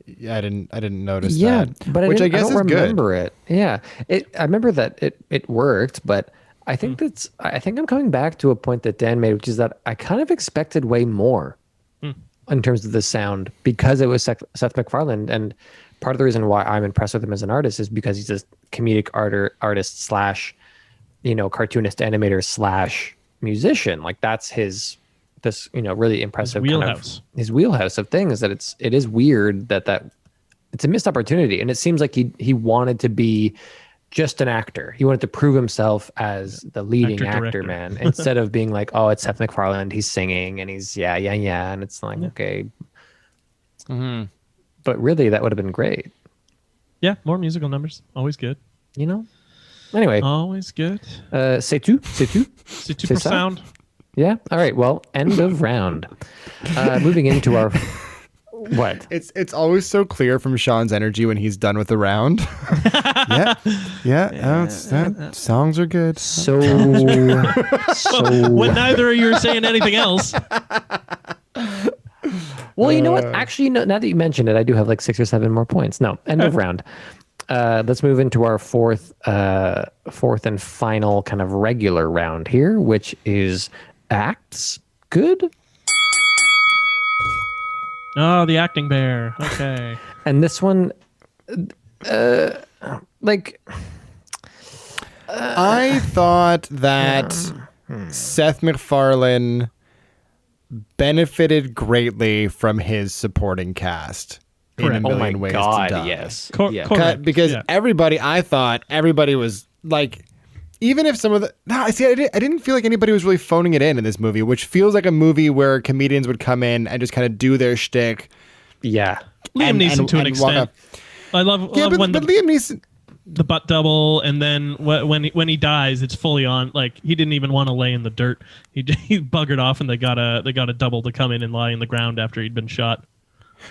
Yeah, I didn't notice Yeah, that. but which I guess I don't is good. remember it. Yeah, I remember that it worked, but I think I think I'm coming back to a point that Dan made, which is that I kind of expected way more in terms of the sound because it was Seth MacFarlane, and part of the reason why I'm impressed with him as an artist is because he's a comedic artist slash, cartoonist, animator slash musician. Like that's this really impressive his wheelhouse of things. That it is weird that it's a missed opportunity, and it seems like he wanted to be just an actor. He wanted to prove himself as the leading actor man, instead of being like, oh, it's Seth MacFarlane, he's singing and he's yeah, and it's like okay. But really, that would have been great. Yeah, more musical numbers, always good. Anyway, Always good. c'est tout. C'est too profound. Yeah. All right. Well, end of round. Moving into our what? It's always so clear from Sean's energy when he's done with the round. Songs are good. So When neither of you are saying anything else. well, you know what? Actually, no, now that you mentioned it, I do have like 6 or 7 more points. No, end of round. Let's move into our fourth and final kind of regular round here, which is acts. Good. Oh, the acting bear. Okay. And this one, I thought that Seth MacFarlane benefited greatly from his supporting cast. In a million ways to die. Yes. Correct. Because Yeah. I thought everybody was like, even if some of the, I didn't feel like anybody was really phoning it in this movie, which feels like a movie where comedians would come in and just kind of do their shtick. Yeah. Liam Neeson to an extent. I love when but Liam Neeson, the butt double, and then when he dies, it's fully on. Like he didn't even want to lay in the dirt. He buggered off, and they got a double to come in and lie in the ground after he'd been shot.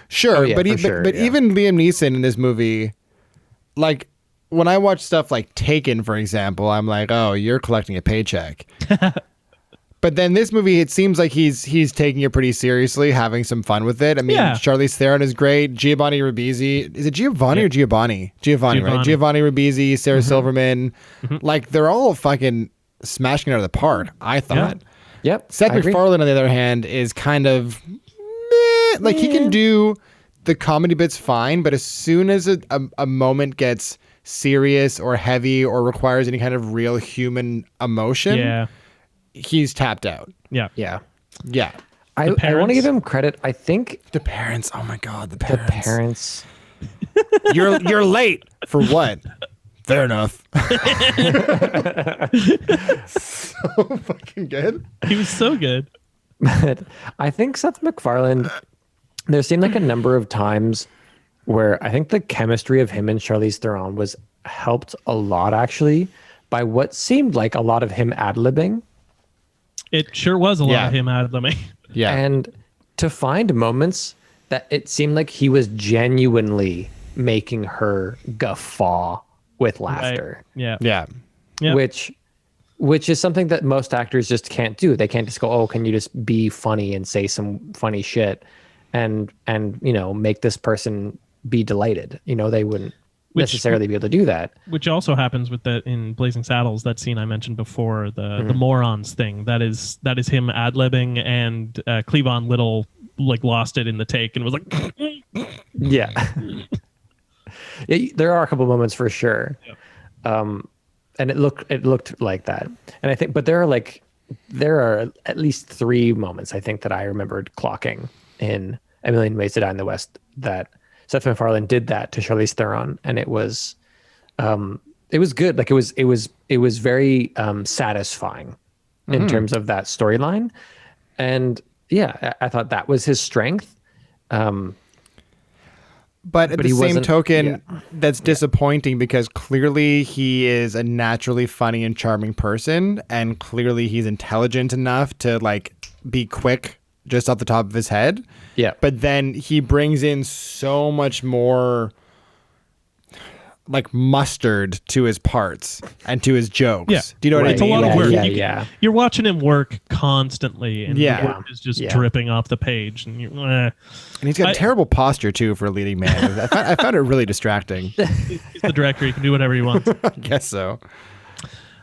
sure, but yeah. even Liam Neeson in this movie, like when I watch stuff like Taken, for example, I'm like, oh, you're collecting a paycheck. But then this movie, it seems like he's taking it pretty seriously, having some fun with it. I mean, Charlize Theron is great. Giovanni Ribisi. Is it Giovanni or Giovanni? Giovanni, right? Giovanni Ribisi, Sarah Silverman. Like, they're all fucking smashing it out of the park, I thought. Yeah. Yep. Seth MacFarlane, on the other hand, is kind of meh. Like, he can do the comedy bits fine, but as soon as a moment gets serious or heavy or requires any kind of real human emotion, he's tapped out. Yeah. I want to give him credit. I think The parents. Oh my God, the the parents. parents. You're late for what? Fair enough. So fucking good. He was so good. But I think Seth MacFarlane, there seemed like a number of times where I think the chemistry of him and Charlize Theron was helped a lot, actually, by what seemed like a lot of him ad-libbing. It sure was a lot of him ad-libbing. Yeah. And to find moments that it seemed like he was genuinely making her guffaw with laughter. Right. Yeah. Which is something that most actors just can't do. They can't just go, oh, can you just be funny and say some funny shit and make this person be delighted? They wouldn't necessarily be able to do that. Which also happens with that in Blazing Saddles, that scene I mentioned before, the morons thing. That is him ad-libbing, and Cleavon Little like lost it in the take and was like Yeah. There are a couple moments for sure. And it looked like that. And I think, but there are at least 3 moments I think that I remembered clocking in A Million Ways to Die in the West that Seth MacFarlane did that to Charlize Theron, and it was good. Like it was very satisfying in terms of that storyline, and yeah, I thought that was his strength. But at the same token, that's disappointing because clearly he is a naturally funny and charming person, and clearly he's intelligent enough to like be quick just off the top of his head. Yeah. But then he brings in so much more like mustard to his parts and to his jokes. Yeah. Do you know what It's I a mean? lot of work. Yeah. You're watching him work constantly, and Yeah. the work is just Yeah. dripping off the page. And And he's got terrible posture too for a leading man. I found it really distracting. he's the director. He can do whatever he wants. I guess so.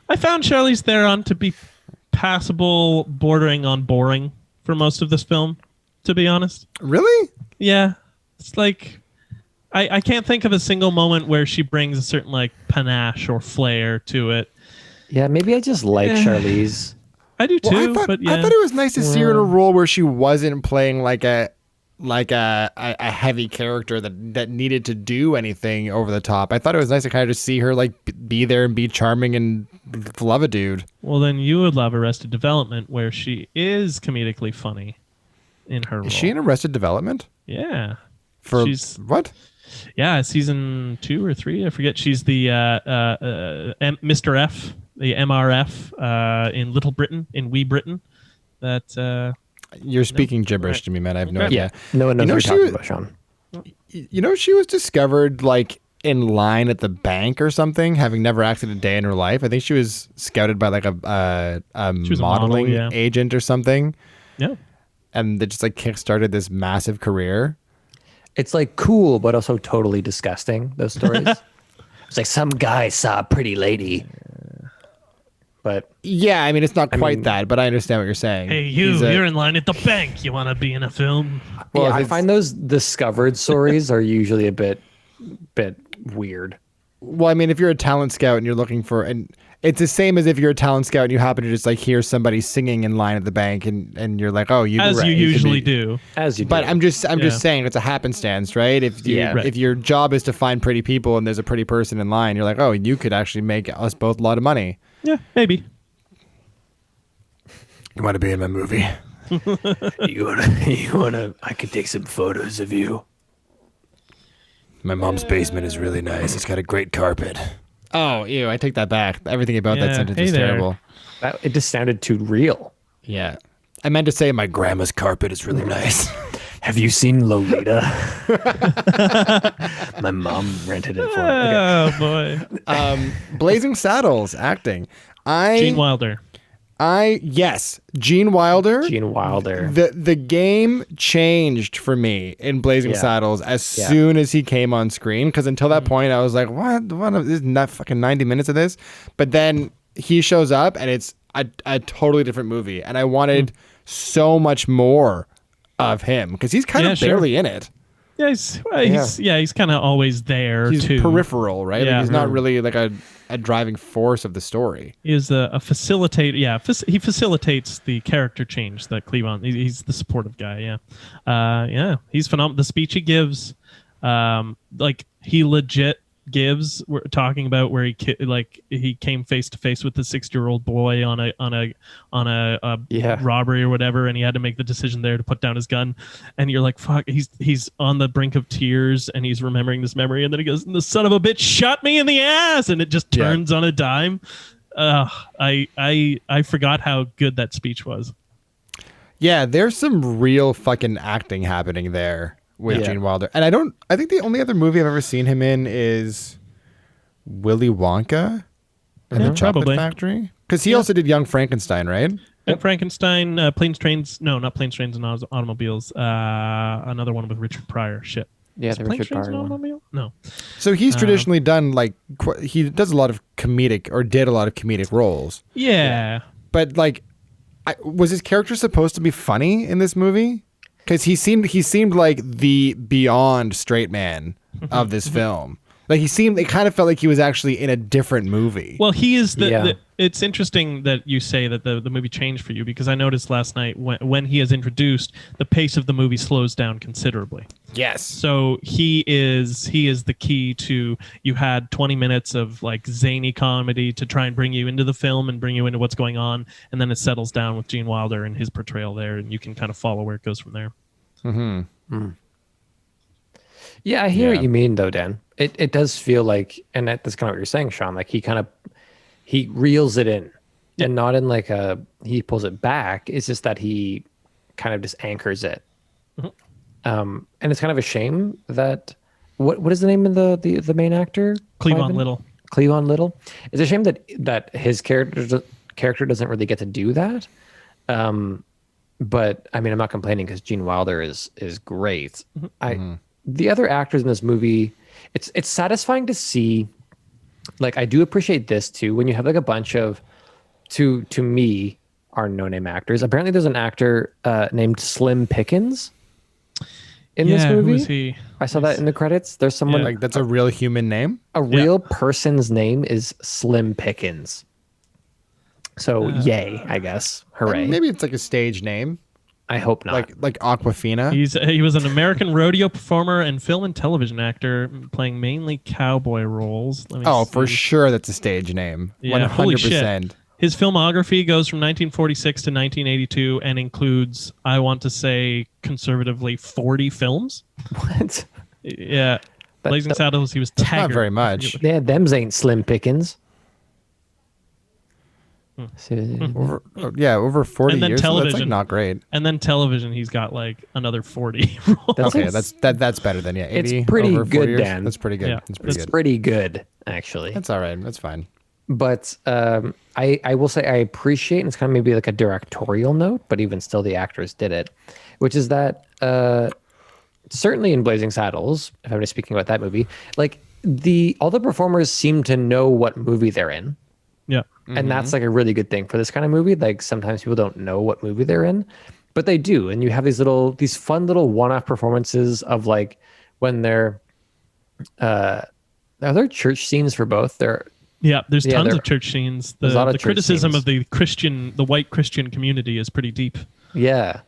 I found Charlize Theron to be passable, bordering on boring for most of this film, to be honest. Really? Yeah. It's like I can't think of a single moment where she brings a certain like panache or flair to it. Yeah, maybe I just like Charlize. I do too, Well, I thought it was nice to see her in a role where she wasn't playing like a heavy character that needed to do anything over the top. I thought it was nice to kind of just see her like be there and be charming and love a dude. Well, then you would love Arrested Development, where she is comedically funny in her role. Is she in Arrested Development? Yeah. For She's what? Yeah, season 2 or 3, I forget. She's the Mr. F, the MRF in Little Britain, in Wee Britain. That You're speaking gibberish to me, man. I have no idea. No one knows You know, what she you're was- talking about, Sean. You know, she was discovered like in line at the bank or something, having never acted a day in her life. I think she was scouted by like a She was a model, modeling yeah. agent or something, yeah. and they just like kickstarted this massive career. It's like cool, but also totally disgusting, those stories. It's like some guy saw a pretty lady. But Yeah, I mean, it's not quite that, but I understand what you're saying. Hey, you're in line at the bank. You want to be in a film? Well, yeah, if I it's- find those discovered stories are usually a bit weird. Well, I mean, if you're a talent scout and you're looking for, and it's the same as if you're a talent scout and you happen to just like hear somebody singing in line at the bank, and you're like, oh, you As right, you could usually be- do. As you do. But I'm just Yeah. saying it's a happenstance, right? If you, Yeah. Right. if your job is to find pretty people and there's a pretty person in line, you're like, oh, you could actually make us both a lot of money. Yeah, maybe. You want to be in my movie? you wanna I could take some photos of you. My mom's basement is really nice. It's got a great carpet. Oh, ew! I take that back. Everything about that Yeah, sentence hey is there. terrible. It just sounded too real. Yeah, I meant to say my grandma's carpet is really nice. Have you seen Lolita? My mom rented it for me. Okay. Oh, boy. Blazing Saddles acting. Gene Wilder. Yes, Gene Wilder. Gene Wilder. The game changed for me in Blazing Yeah. Saddles as Yeah. soon as he came on screen, because until that point I was like, what this is not fucking 90 minutes of this. But then he shows up and it's a totally different movie, and I wanted so much more of him because he's kind of Yeah, sure. barely in it. Yeah, he's kind of always there He's too. peripheral, right? Yeah. Like, he's not really like a driving force of the story. He is a facilitator. Yeah, he facilitates the character change that Cleavon. He's the supportive guy. Yeah, yeah. He's phenomenal. The speech he gives, like he legit gives. We're talking about where he came face to face with the 6-year-old boy on a Yeah. robbery or whatever, and he had to make the decision there to put down his gun. And you're like, fuck. He's on the brink of tears, and he's remembering this memory, and then he goes, "The son of a bitch shot me in the ass," and it just turns on a dime. I forgot how good that speech was. Yeah, there's some real fucking acting happening there with Yeah. Gene Wilder. And I think the only other movie I've ever seen him in is Willy Wonka and the Chocolate Probably. Factory. Because he also did Young Frankenstein, right? And Frankenstein, Planes, Trains. No, not Planes, Trains, and Automobiles. Another one with Richard Pryor. Shit. Yeah, Is the Planes, Richard Trains, Pryor and one. Automobile? No. So he's traditionally done like, he does a lot of comedic, or did a lot of comedic roles. Yeah. But like, was his character supposed to be funny in this movie? Because he seemed like the beyond straight man of this film. Like it kind of felt like he was actually in a different movie. Well, he is Yeah. it's interesting that you say that the movie changed for you, because I noticed last night when he is introduced, the pace of the movie slows down considerably. Yes. So he is the key to, you had 20 minutes of like zany comedy to try and bring you into the film and bring you into what's going on, and then it settles down with Gene Wilder and his portrayal there, and you can kind of follow where it goes from there. Yeah, I hear what you mean though, Dan. It does feel like, and that's kind of what you're saying, Sean, like he reels it in, and not in like he pulls it back. It's just that he kind of just anchors it. And it's kind of a shame that what is the name of the main actor? Cleavon Little. Cleavon Little. It's a shame that his character doesn't really get to do that. But I mean, I'm not complaining because Gene Wilder is great. The other actors in this movie, it's satisfying to see. Like, I do appreciate this too when you have like a bunch of to me are no-name actors. Apparently, there's an actor named Slim Pickens in this movie. Who is he? I saw that in the credits. There's someone Like, that's a real human name? a real person's name is Slim Pickens. So yay, I guess. Hooray. Maybe it's like a stage name, I hope not. like Aquafina. He was an American rodeo performer and film and television actor, playing mainly cowboy roles. Let me Oh, for see. sure, that's a stage name. Yeah, holy 100%. shit. His filmography goes from 1946 to 1982 and includes, I want to say, conservatively 40 films. What? Yeah. Blazing Saddles, he was Taggart. Not very much. Yeah, them's ain't Slim Pickens. Over 40 And then years. So that's like television. not great. And then television, he's got like another 40 roles. Okay, that's better than 80. It's pretty over 40 good, years. Dan. That's pretty good. Yeah, That's pretty good. Pretty good, actually. That's all right. That's fine. But I will say I appreciate, and it's kind of maybe like a directorial note, but even still the actors did it, which is that certainly in Blazing Saddles, if I'm just speaking about that movie, like all the performers seem to know what movie they're in. Yeah. And that's like a really good thing for this kind of movie. Like sometimes people don't know what movie they're in, but they do. And you have these fun little one-off performances of like when are there church scenes for both? There's tons of church scenes. There's a lot of The church criticism scenes. of the white Christian community is pretty deep. Yeah.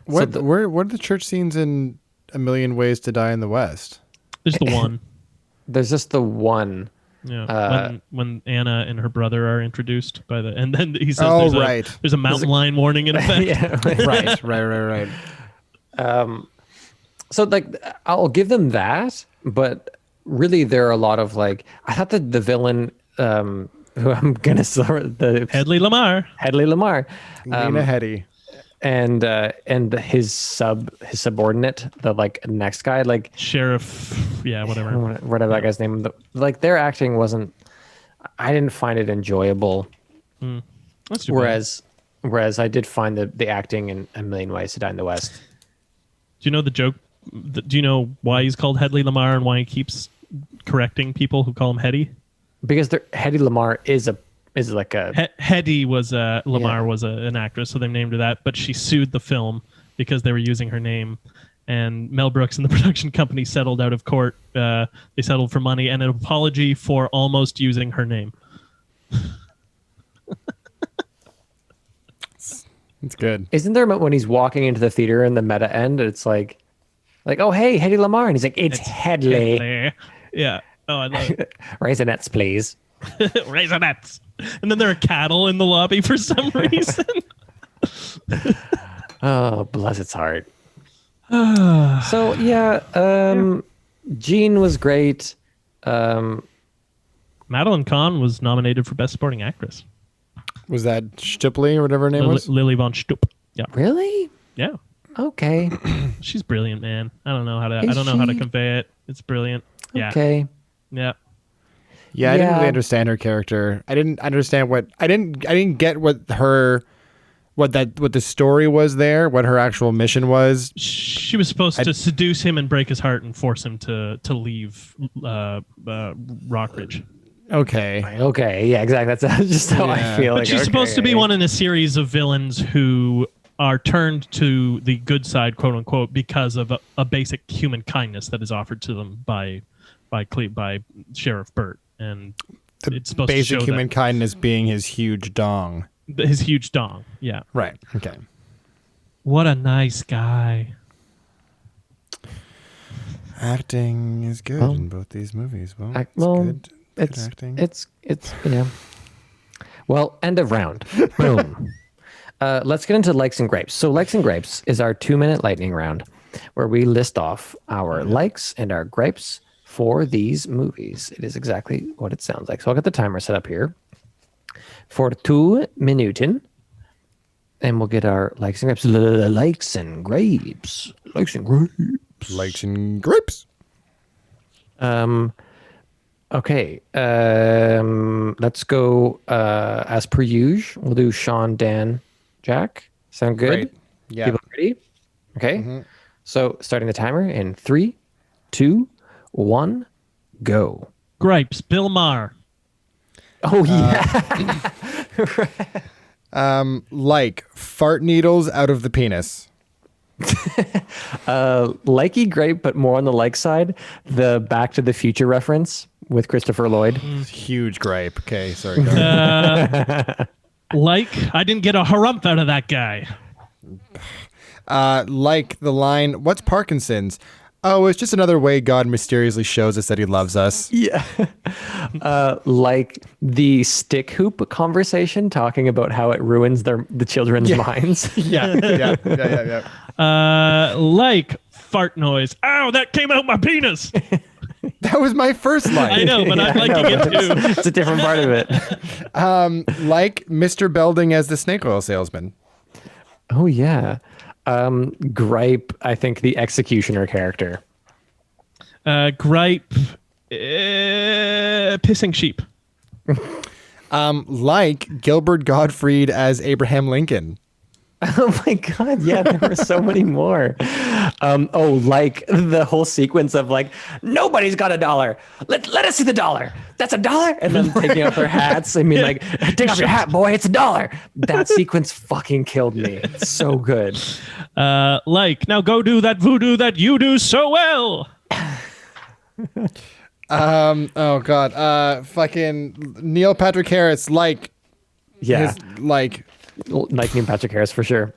What are the church scenes in A Million Ways to Die in the West? There's the one. There's just the one. Yeah, when Anna and her brother are introduced and then he says, there's a mountain lion warning in effect." Yeah. Right. So like I'll give them that, but really there are a lot of like I thought that the villain who I'm gonna the Hedley Lamar. Lena Headey. And his subordinate, the like next guy, like Sheriff, whatever. Whatever that guy's name. Like their acting wasn't. I didn't find it enjoyable. That's too bad. Whereas I did find the acting in A Million Ways to Die in the West. Do you know the joke? Do you know why he's called Hedley Lamar and why he keeps correcting people who call him Hetty? Because Hedy Lamar is like a Hetty was Lamar was an actress, so they named her that. But she sued the film because they were using her name, and Mel Brooks and the production company settled out of court. They settled for money and an apology for almost using her name. It's good. Isn't there a moment when he's walking into the theater in the meta end? It's like, oh hey, Hedy Lamar, and he's like, it's Hedley. Hedley. Yeah. Oh, I love it. Raisinets, please. Raisinets. And then there are cattle in the lobby for some reason. Oh, bless its heart. So yeah, Jean was great. Madeline Kahn was nominated for Best Supporting Actress. Was that Stipley or whatever her name was? Lily von Stupp. Yeah. Really? Yeah. Okay. She's brilliant, man. I don't know how to Is she? convey it. It's brilliant. Yeah. Okay. Yeah. Yeah, I didn't really understand her character. I didn't understand I didn't get what the story was there, what her actual mission was. She was supposed to seduce him and break his heart and force him to leave Rockridge. Okay. Yeah, exactly. That's just how I feel. But she's supposed to be one in a series of villains who are turned to the good side, quote unquote, because of a basic human kindness that is offered to them by Sheriff Burt. And it's supposed to show basic human kindness being his huge dong. His huge dong. Yeah. Right. Okay. What a nice guy. Acting is good in both these movies. It's acting. It's Well, end of round. Boom. Let's get into likes and grapes. So likes and grapes is our 2-minute lightning round where we list off our likes and our grapes for these movies. It is exactly what it sounds like. So I'll get the timer set up here for 2 minuten. and we'll get our likes and grapes. Likes and grapes. Likes and grapes. Likes and grapes. Okay. Let's go as per usual. We'll do Sean, Dan, Jack. Sound good? Great. Yeah. People ready? Okay. So starting the timer in 3, 2, 1, go. Gripes, Bill Maher. Oh yeah. Like fart needles out of the penis. Likey great, but more on the like side. The Back to the Future reference with Christopher Lloyd. Huge gripe. Okay, sorry. Go ahead. Like, I didn't get a harumph out of that guy. Like the line, "What's Parkinson's?" Oh, it's just another way God mysteriously shows us that he loves us. Yeah. Like the stick hoop conversation, talking about how it ruins the children's minds. Yeah. Like fart noise. Ow, that came out my penis. That was my first line. I know, but I'm liking it too. It's a different part of it. Like Mr. Belding as the snake oil salesman. Oh yeah. Gripe, I think the executioner character. Gripe, pissing sheep. Like Gilbert Gottfried as Abraham Lincoln. Oh my god, yeah, there were so many more. Like the whole sequence of like, nobody's got $1. Let us see the dollar. That's $1? And then taking off their hats. I mean, like, take off your hat, boy, it's $1. That sequence fucking killed me. It's so good. Like, now go do that voodoo that you do so well. Oh god. Fucking Neil Patrick Harris, like Yeah. like Neil Patrick Harris for sure.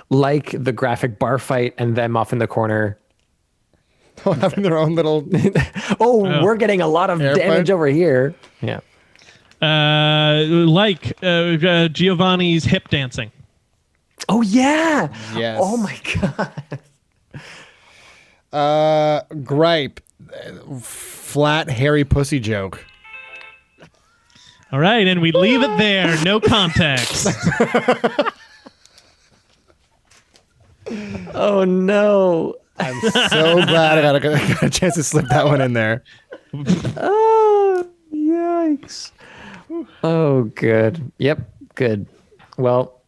Like the graphic bar fight and them off in the corner. having their own little We're getting a lot of damage over here. Yeah. Like Giovanni's hip dancing. Oh yeah. Yes. Oh my god. Gripe. Flat hairy pussy joke. All right, and we leave it there. No context. Oh no. I'm so glad I got a chance to slip that one in there. Oh, yikes. Oh, good. Yep, good. Well,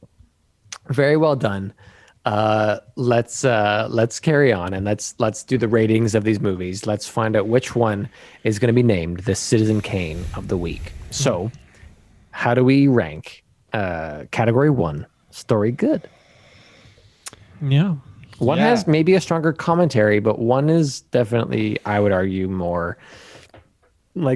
very well done. Let's carry on and let's do the ratings of these movies. Let's find out which one is going to be named the Citizen Kane of the week. So, how do we rank? Category 1, story good. Yeah. One has maybe a stronger commentary, but one is definitely, I would argue, more I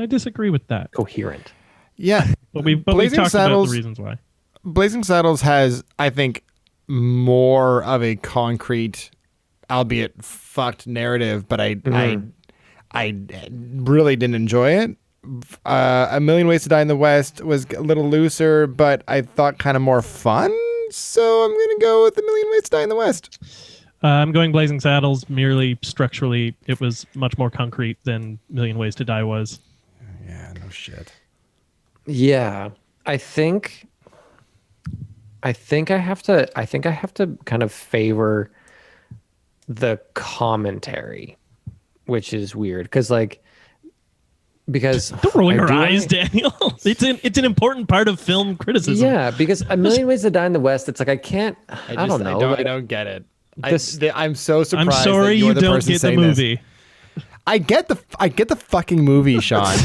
disagree with that. coherent. Yeah. But we Blazing talked Saddles- about the reasons why. Blazing Saddles has, I think, more of a concrete, albeit fucked narrative, but I really didn't enjoy it. A Million Ways to Die in the West was a little looser, but I thought kind of more fun. So I'm going to go with A Million Ways to Die in the West. I'm going Blazing Saddles merely structurally. It was much more concrete than Million Ways to Die was. Yeah, no shit. Yeah, I think I have to kind of favor the commentary, which is weird because Don't roll your eyes, Daniel. It's an important part of film criticism. Yeah, because A Million Ways to Die in the West, it's like I don't know. I don't get it. This- I'm so surprised. I'm sorry that you're you the don't person get the saying this. movie. I get the fucking movie, Sean.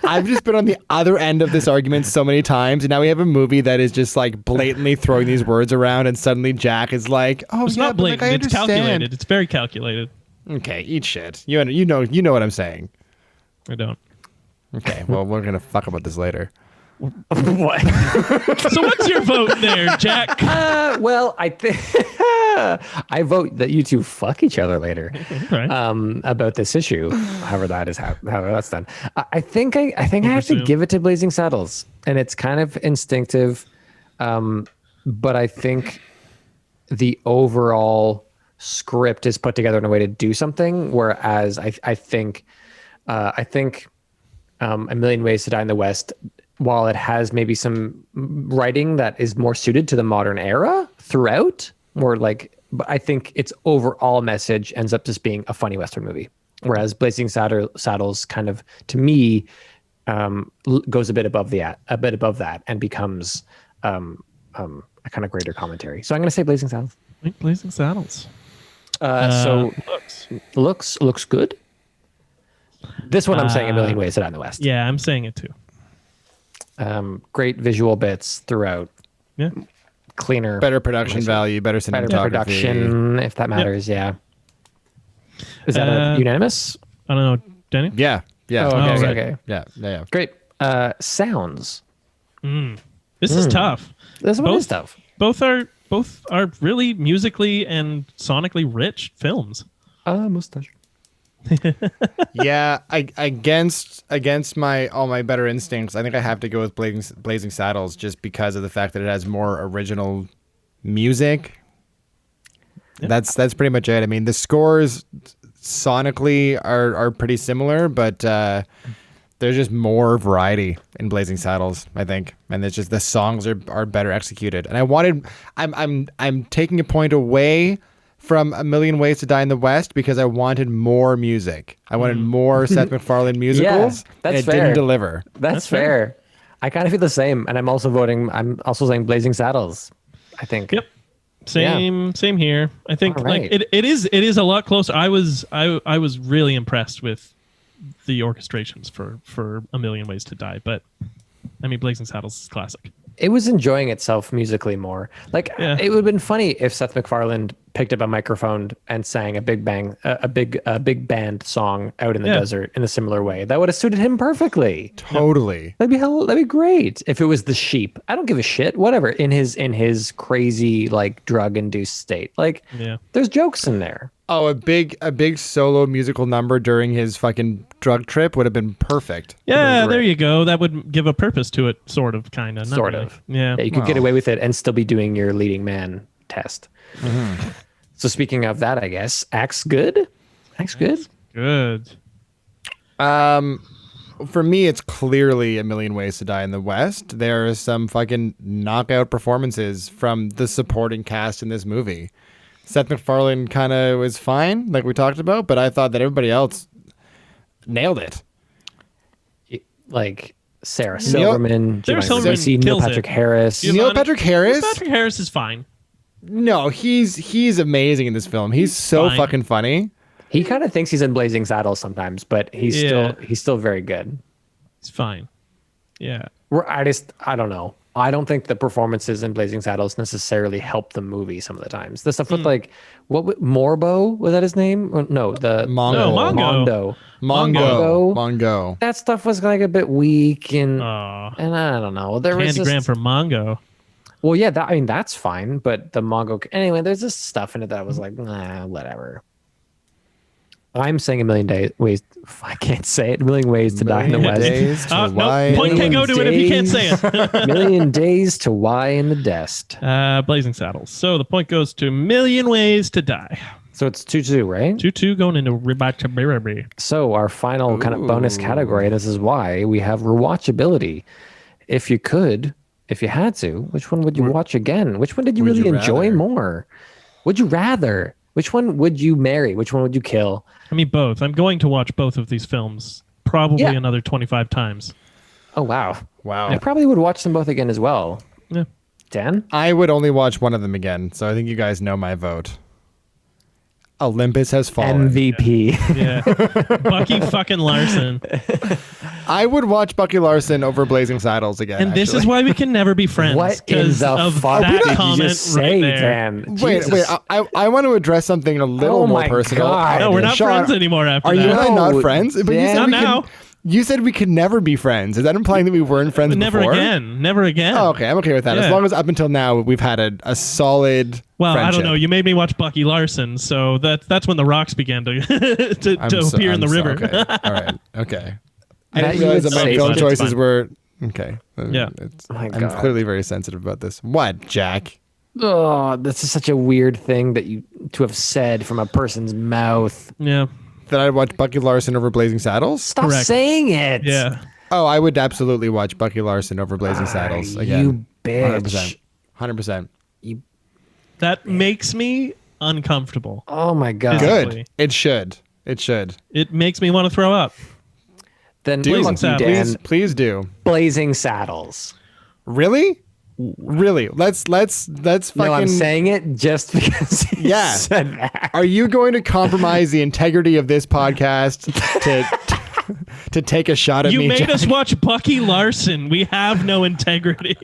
I've just been on the other end of this argument so many times, and now we have a movie that is just like blatantly throwing these words around, and suddenly Jack is like, "Oh, It's yeah, not but, like, blatant. I It's understand." calculated. It's very calculated. Okay, eat shit. You know what I'm saying. I don't. Okay, well, we're gonna fuck about this later. What? So what's your vote there, Jack? Well, I think I vote that you two fuck each other later. Right. About this issue, however that's done. I think I have to give it to Blazing Saddles, and it's kind of instinctive, but I think the overall script is put together in a way to do something. Whereas I think A Million Ways to Die in the West while it has maybe some writing that is more suited to the modern era throughout, more like, but I think its overall message ends up just being a funny Western movie. Whereas Blazing Saddles kind of, to me, goes a bit above that and becomes a kind of greater commentary. So I'm going to say Blazing Saddles. I think Blazing Saddles. So looks good. This one I'm saying A Million Ways to Die in the West. Yeah, I'm saying it too. Great visual bits throughout. Yeah. Cleaner. Better production value, better cinematography. Better production, if that matters, yeah. Is that a unanimous? I don't know, Danny? Yeah. Yeah. Oh, okay, Oh, okay. Yeah. Great. Sounds. This is tough. This one is tough. Both are really musically and sonically rich films. Mustache. Yeah, against all my better instincts, I think I have to go with Blazing Saddles just because of the fact that it has more original music. Yeah. That's pretty much it. I mean, the scores sonically are pretty similar, but there's just more variety in Blazing Saddles, I think, and it's just the songs are better executed. And I'm taking a point away from A Million Ways to Die in the West because I wanted more music. I wanted more Seth MacFarlane musicals. Yeah, that's and it fair. didn't deliver. That's fair. I kind of feel the same, and I'm also saying Blazing Saddles. I think. Yep. Same here. I think right. like it is a lot closer. I was really impressed with the orchestrations for A Million Ways to Die, but I mean Blazing Saddles is classic. It was enjoying itself musically more. Like it would have been funny if Seth MacFarlane picked up a microphone and sang a big band song out in the desert in a similar way. That would have suited him perfectly. Totally. That'd be great if it was the sheep. I don't give a shit. Whatever. In his crazy like drug induced state. Like there's jokes in there. Oh, a big solo musical number during his fucking drug trip would have been perfect. Yeah, there you go. That would give a purpose to it, sort of, kind of. Sort really. of. Yeah. You could get away with it and still be doing your leading man test. Mm-hmm. So speaking of that, I guess, Axe good? Axe good? Good. For me, it's clearly A Million Ways to Die in the West. There are some fucking knockout performances from the supporting cast in this movie. Seth MacFarlane kind of was fine, like we talked about, but I thought that everybody else nailed it. Like Sarah Silverman, Neil Patrick Harris. Neil Patrick Harris? Neil Patrick Harris is fine. No, he's amazing in this film. He's so fucking funny. He kind of thinks he's in Blazing Saddles sometimes, but he's still very good. He's fine. Yeah. I don't know. I don't think the performances in Blazing Saddles necessarily help the movie some of the times. The stuff with like Morbo, was that his name? No, the Mongo. Mongo. That stuff was like a bit weak and I don't know. There was Candygram for Mongo. Well, yeah, that's fine, but the Mongo anyway. There's just stuff in it that was like, nah, whatever. I'm saying A Million Ways. I can't say it. A Million Ways to Die in the West. No, point can't go to it if you can't say it. Million Days to Why in the Dest. Blazing Saddles. So the point goes to Million Ways to Die. So it's 2-2, right? 2-2 going into Ribachaberry. So our final kind of bonus category, this is why we have rewatchability. If you had to, which one would you watch again? Which one did you really enjoy more? Would you rather? Which one would you marry? Which one would you kill? I mean, both. I'm going to watch both of these films probably another 25 times. Oh, wow. Wow. I probably would watch them both again as well. Yeah. Dan? I would only watch one of them again, so I think you guys know my vote. Olympus Has Fallen. MVP. Yeah. Bucky fucking Larson. I would watch Bucky Larson over Blazing Saddles again. And this is why we can never be friends. What in the fuck that did comment you just say, right there. Dan? Wait. I want to address something a little more personal. God. No, we're not friends anymore after that. Are you and I not friends? But not now. You said we could never be friends. Is that implying that we weren't friends never before? Never again. Oh, okay. I'm okay with that. Yeah. As long as up until now we've had a solid friendship. I don't know. You made me watch Bucky Larson, so that's when the rocks began to appear in the river. Okay. All right. Okay. I didn't realize that my film choices were... Okay. Yeah. I'm clearly very sensitive about this. What, Jack? Oh, this is such a weird thing to have said from a person's mouth. Yeah. That I'd watch Bucky Larson over Blazing Saddles? Stop Correct. saying it. Yeah. Oh, I would absolutely watch Bucky Larson over Blazing Saddles again. You bitch. 100%. That makes me uncomfortable. Oh my god. Physically. Good. It should. It should. It makes me want to throw up. Then Blazing fuck you, Saddles. Dan. Please do. Blazing Saddles. Really? Really? Let's fucking. No, I'm saying it just because you said that. Are you going to compromise the integrity of this podcast to take a shot at You me? made Jack? us watch Bucky Larson. We have no integrity.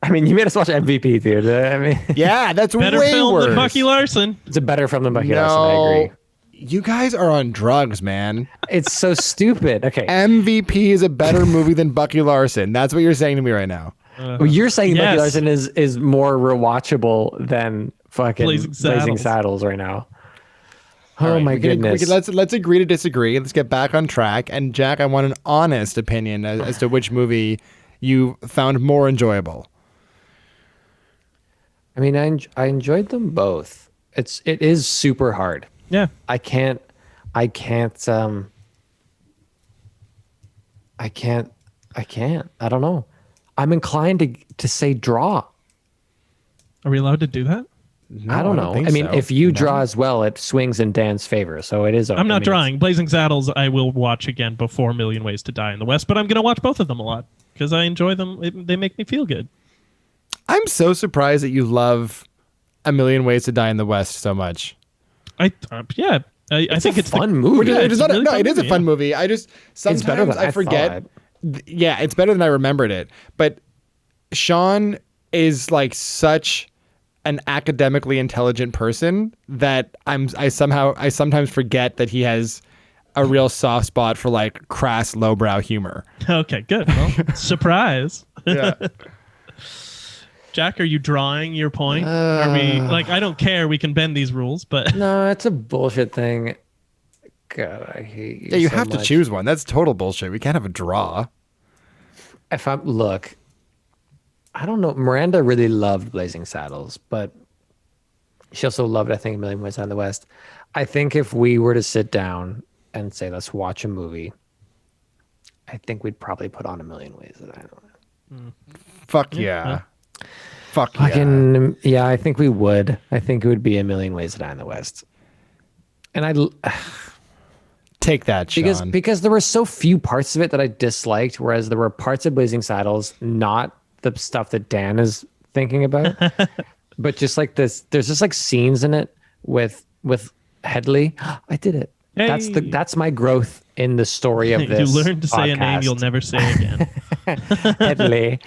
I mean, you made us watch MVP, dude. I mean, Yeah, that's Better way film worse. than Bucky Larson. it's a better film than Bucky Larson. I agree. You guys are on drugs, man. It's so stupid. Okay. MVP is a better movie than Bucky Larson. That's what you're saying to me right now. Well, you're saying Bucky Yes. Larson is more rewatchable than fucking Blazing Blazing Saddles. Saddles right now. All Oh right, my we can- goodness. let's agree to disagree. Let's get back on track. And Jack, I want an honest opinion as to which movie you found more enjoyable. I mean, I enjoyed them both. It is super hard. Yeah. I can't I don't know. I'm inclined to say draw. Are we allowed to do that? No, I don't know. think I mean, so. if you No. draw as well, it swings in Dan's favor. So it is. I'm not drawing. Blazing Saddles I will watch again before Million Ways to Die in the West, but I'm going to watch both of them a lot because I enjoy them. They make me feel good. I'm so surprised that you love A Million Ways to Die in the West so much. I think it's fun movie. Yeah, It is it's a not- really no, fun it is a movie, fun yeah. movie. I just sometimes better than I I forget. thought. Yeah, it's better than I remembered it. But Sean is like such an academically intelligent person that I sometimes forget that he has a real soft spot for like crass lowbrow humor. Okay, good. Well, surprise. Yeah. Jack, are you drawing your point? Are we like? I don't care. We can bend these rules, but No, it's a bullshit thing. God, I hate you. Yeah, you so have to much. choose one. That's total bullshit. We can't have a draw. If I'm look, I don't know. Miranda really loved Blazing Saddles, but she also loved, I think, A Million Ways to Die in the West. I think if we were to sit down and say, let's watch a movie, I think we'd probably put on A Million Ways to Die in the West. Fuck yeah. Fuck yeah. Fucking, yeah, I think we would. I think it would be A Million Ways to Die in the West. And Take that, Sean. because there were so few parts of it that I disliked, whereas there were parts of Blazing Saddles, not the stuff that Dan is thinking about, but just like this. There's just like scenes in it with Headley. I did it. Hey. That's my growth in the story of this. you learn to say a name podcast. you'll never say again. Headley.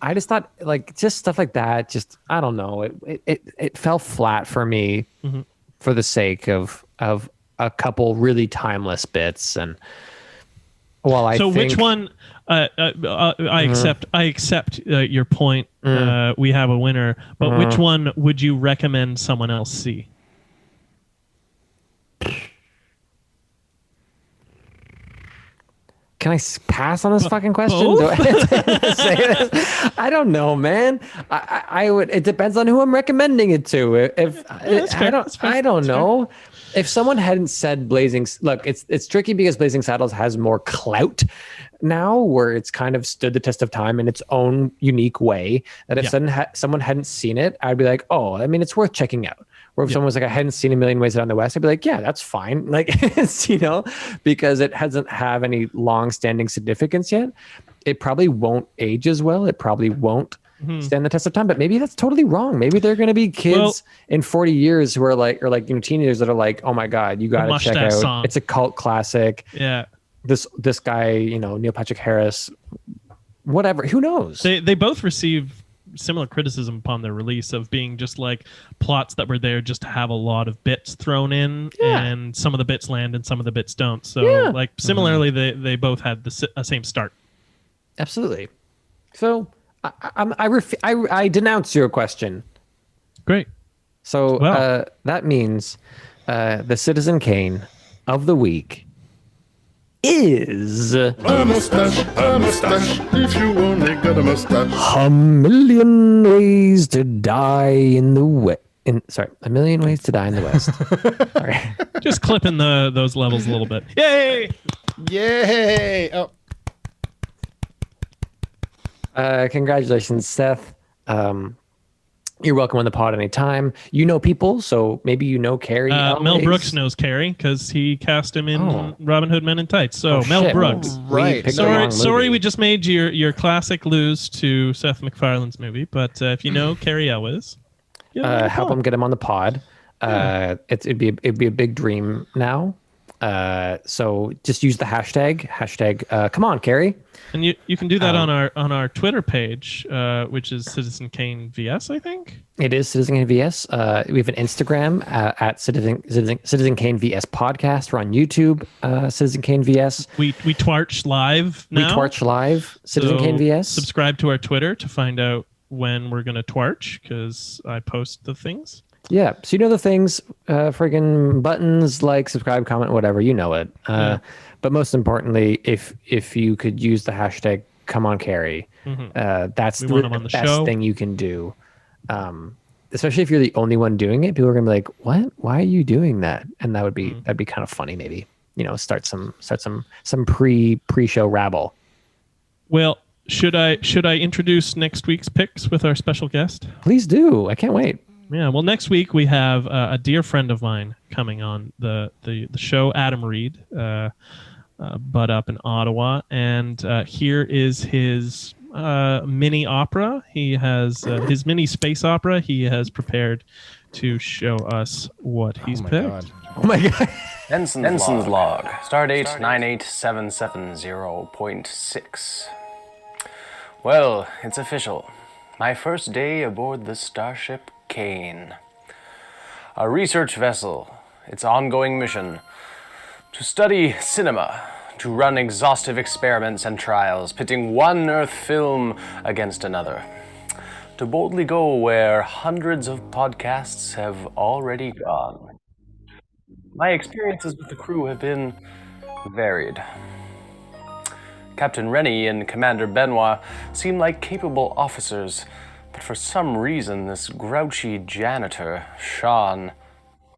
I just thought like just stuff like that. Just I don't know. It fell flat for me for the sake of a couple really timeless bits. And while I So think, which one? I accept your point. We have a winner, but which one would you recommend someone else see? Can I pass on this fucking question? both? Do I have to say this? I don't know, man. I would. It depends on who I'm recommending it to. If that's fair, that's fair, I don't that's fair. know. If someone hadn't said Blazing, look, it's tricky because Blazing Saddles has more clout now, where it's kind of stood the test of time in its own unique way. That if someone hadn't seen it, I'd be like, oh, I mean, it's worth checking out. Or if someone was like, I hadn't seen A Million Ways to Die in the West, I'd be like, yeah, that's fine. Like, it's, because it doesn't have any long-standing significance yet. It probably won't age as well. It probably won't stand the test of time. But maybe that's totally wrong. Maybe they're going to be kids in 40 years who are like, or like teenagers that are like, oh my God, you got to check Mustache out. Song. It's a cult classic. Yeah, This guy, Neil Patrick Harris, whatever. Who knows? they both receive similar criticism upon their release of being just like plots that were there just to have a lot of bits thrown in, and some of the bits land and some of the bits don't. So like similarly, they both had the same start. Absolutely. So I denounce your question. Great. So Well. that means the Citizen Kane of the week is A mustache, if you only got a mustache. A Million Ways to Die in the West. A Million Ways to Die in the West. Sorry. Just clipping those levels a little bit. Yay! Yay! Oh, Congratulations, Seth. You're welcome on the pod anytime. You know people, so maybe you know Cary. Mel Brooks knows Cary because he cast him in Robin Hood Men in Tights. So Mel shit. Brooks. Right. picked the wrong Sorry, movie. we just made your classic lose to Seth MacFarlane's movie. But if you know Cary Elwes, help him get him on the pod. It'd be a big dream now. So just use the hashtag. Come on, Cary. And you can do that on our Twitter page, which is Citizen Kane VS, I think. It is Citizen Kane VS. We have an Instagram at Citizen Kane VS podcast. We're on YouTube, Citizen Kane VS. We twarch live now. We twarch live, Citizen So Kane VS. Subscribe to our Twitter to find out when we're gonna twarch, because I post the things. Yeah, so you know the things, friggin' buttons, like, subscribe, comment, whatever, you know it. But most importantly, if you could use the hashtag Come On Cary, that's We want him on the the best show. thing you can do. Especially if you're the only one doing it, people are gonna be like, "What? Why are you doing that?" And that'd be kind of funny, maybe. Start some pre-show rabble. Well, should I introduce next week's picks with our special guest? Please do. I can't wait. Yeah, well, next week we have a dear friend of mine coming on the show, Adam Reed, but up in Ottawa, and here is his mini opera. He has his mini space opera. He has prepared to show us what he's picked. Oh my god. Ensign's log. Stardate 98770.6. Well, it's official. My first day aboard the starship Kane. A research vessel. Its ongoing mission. To study cinema. To run exhaustive experiments and trials, pitting one Earth film against another. To boldly go where hundreds of podcasts have already gone. My experiences with the crew have been varied. Captain Rennie and Commander Benoit seem like capable officers, but for some reason this grouchy janitor, Sean,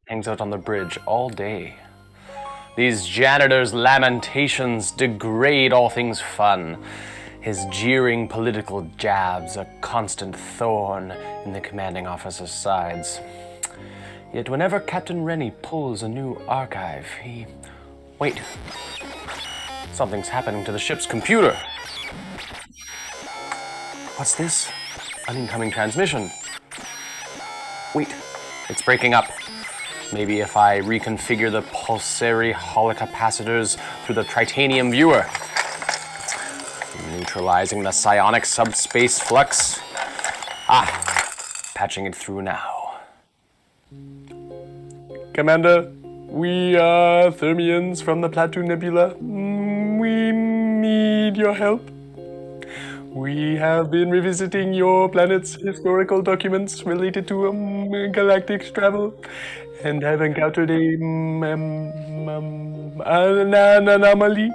hangs out on the bridge all day. These janitors' lamentations degrade all things fun. His jeering political jabs a constant thorn in the commanding officer's sides. Yet whenever Captain Rennie pulls a new archive, he... Wait. Something's happening to the ship's computer. What's this? An incoming transmission. Wait, it's breaking up. Maybe if I reconfigure the pulsary holocapacitors through the tritanium viewer. Neutralizing the psionic subspace flux. Patching it through now. Commander, we are Thermians from the Plateau Nebula. We need your help. We have been revisiting your planet's historical documents related to galactic travel and have encountered an anomaly.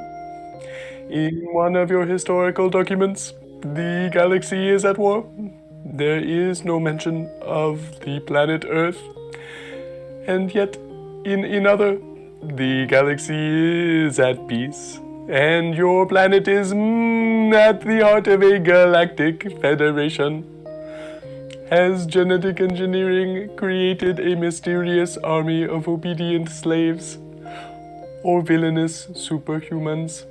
In one of your historical documents, the galaxy is at war. There is no mention of the planet Earth. And yet, in another, the galaxy is at peace. And your planet is at the heart of a galactic federation. Has genetic engineering created a mysterious army of obedient slaves? Or villainous superhumans?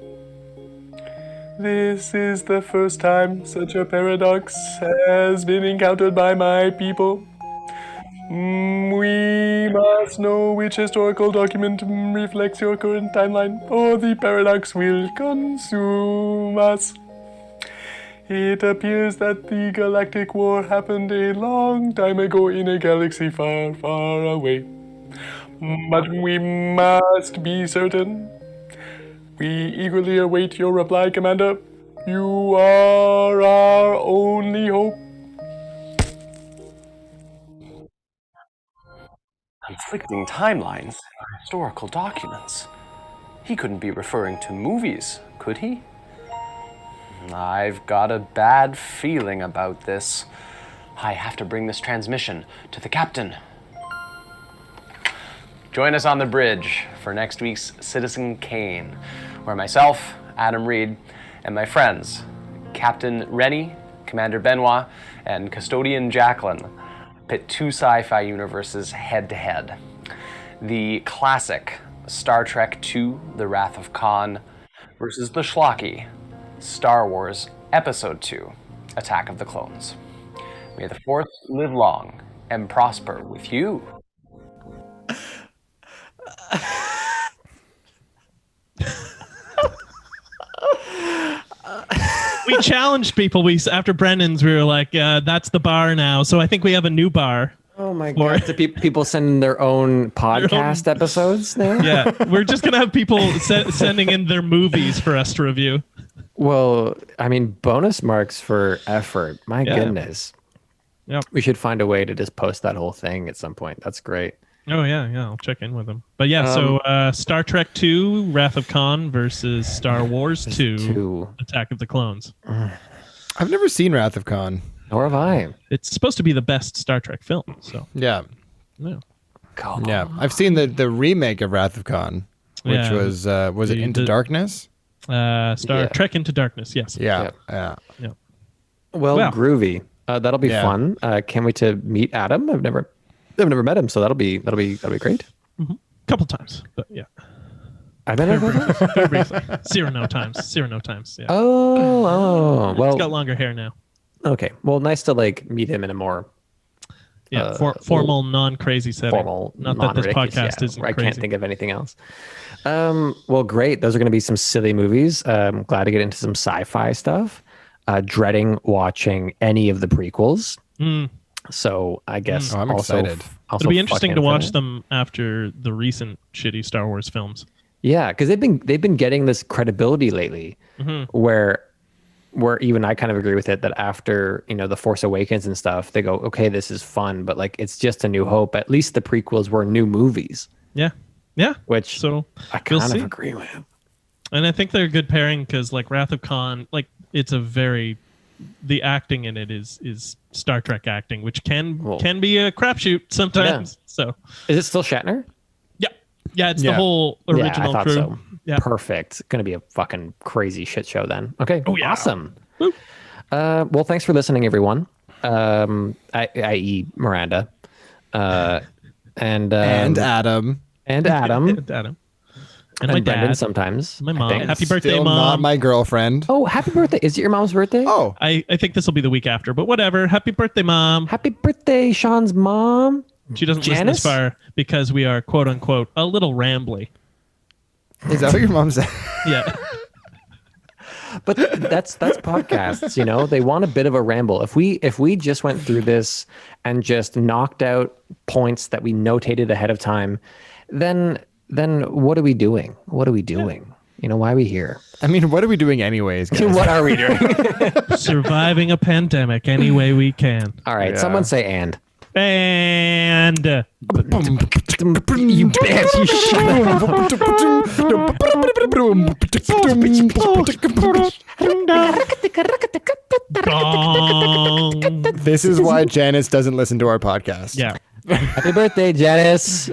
This is the first time such a paradox has been encountered by my people. We must know which historical document reflects your current timeline, or the paradox will consume us. It appears that the galactic war happened a long time ago in a galaxy far, far away. But we must be certain. We eagerly await your reply, Commander. You are our only hope. Conflicting timelines, historical documents. He couldn't be referring to movies, could he? I've got a bad feeling about this. I have to bring this transmission to the captain. Join us on the bridge for next week's Citizen Kane, where myself, Adam Reed, and my friends, Captain Rennie Commander Benoit and Custodian Jacqueline pit two sci-fi universes head-to-head. The classic Star Trek II, The Wrath of Khan, versus the schlocky Star Wars Episode II, Attack of the Clones. May the Fourth live long and prosper with you. We challenged people. After Brennan's, we were like, "That's the bar now." So I think we have a new bar. Oh my god! Do people send their own podcast episodes now? Yeah, we're just gonna have people sending in their movies for us to review. Well, I mean, bonus marks for effort. My goodness. Yep. We should find a way to just post that whole thing at some point. That's great. Oh yeah, I'll check in with them. But yeah, so Star Trek II, Wrath of Khan versus Star Wars II, Attack of the Clones. I've never seen Wrath of Khan. Nor have I. It's supposed to be the best Star Trek film. So yeah. Come Yeah, on. I've seen the remake of Wrath of Khan, which was it Into Darkness? Star Trek Into Darkness. Yes. Yeah. Well, groovy. That'll be Yeah. fun. Can't wait to meet Adam. I've never met him, so that'll be great. Couple times, but yeah. I've been Very briefly. Cyrano times. Yeah. Oh, well. He's got longer hair now. Okay. Well, nice to meet him in a more formal, non-crazy setting. formal. Not that this podcast isn't I crazy. can't think of anything else. Well, great. Those are going to be some silly movies. Glad to get into some sci-fi stuff. Dreading watching any of the prequels. So I guess I'm also, excited. Also It'll be interesting to watch Infinite. them after the recent shitty Star Wars films. Yeah, because they've been getting this credibility lately, where even I kind of agree with it that after The Force Awakens and stuff, they go, okay, this is fun, but it's just A New Hope. At least the prequels were new movies. Yeah. Which So I we'll kind see. of agree with. And I think they're a good pairing because Wrath of Khan, it's a very, the acting in it is Star Trek acting, which can be a crapshoot sometimes. Yeah. So Is it still Shatner? yeah, it's the whole original I thought crew. so. Yeah. Perfect. Going to be a fucking crazy shit show then. Okay. Oh, yeah. Awesome. Woo. Well, thanks for listening, everyone. I.e. Miranda. And Adam. And Adam. And Adam. And my Brendan dad. sometimes. My I mom. think. Happy birthday, Still Mom. not my girlfriend. Oh, happy birthday. Is it your mom's birthday? Oh, I think this will be the week after, but whatever. Happy birthday, Mom. Happy birthday, Sean's mom. She doesn't listen Janice? this far because we are, quote unquote, a little rambly. is that what your mom said? Yeah. But that's podcasts, they want a bit of a ramble. If we just went through this and just knocked out points that we notated ahead of time, then what are we doing? Why are we here? I mean, what are we doing anyways, guys? What are we doing? Surviving a pandemic any way we can. All right, Yeah. someone say and. And You bitch, you shut up. gong. This is why Janice doesn't listen to our podcast. Yeah. Happy birthday, Janice.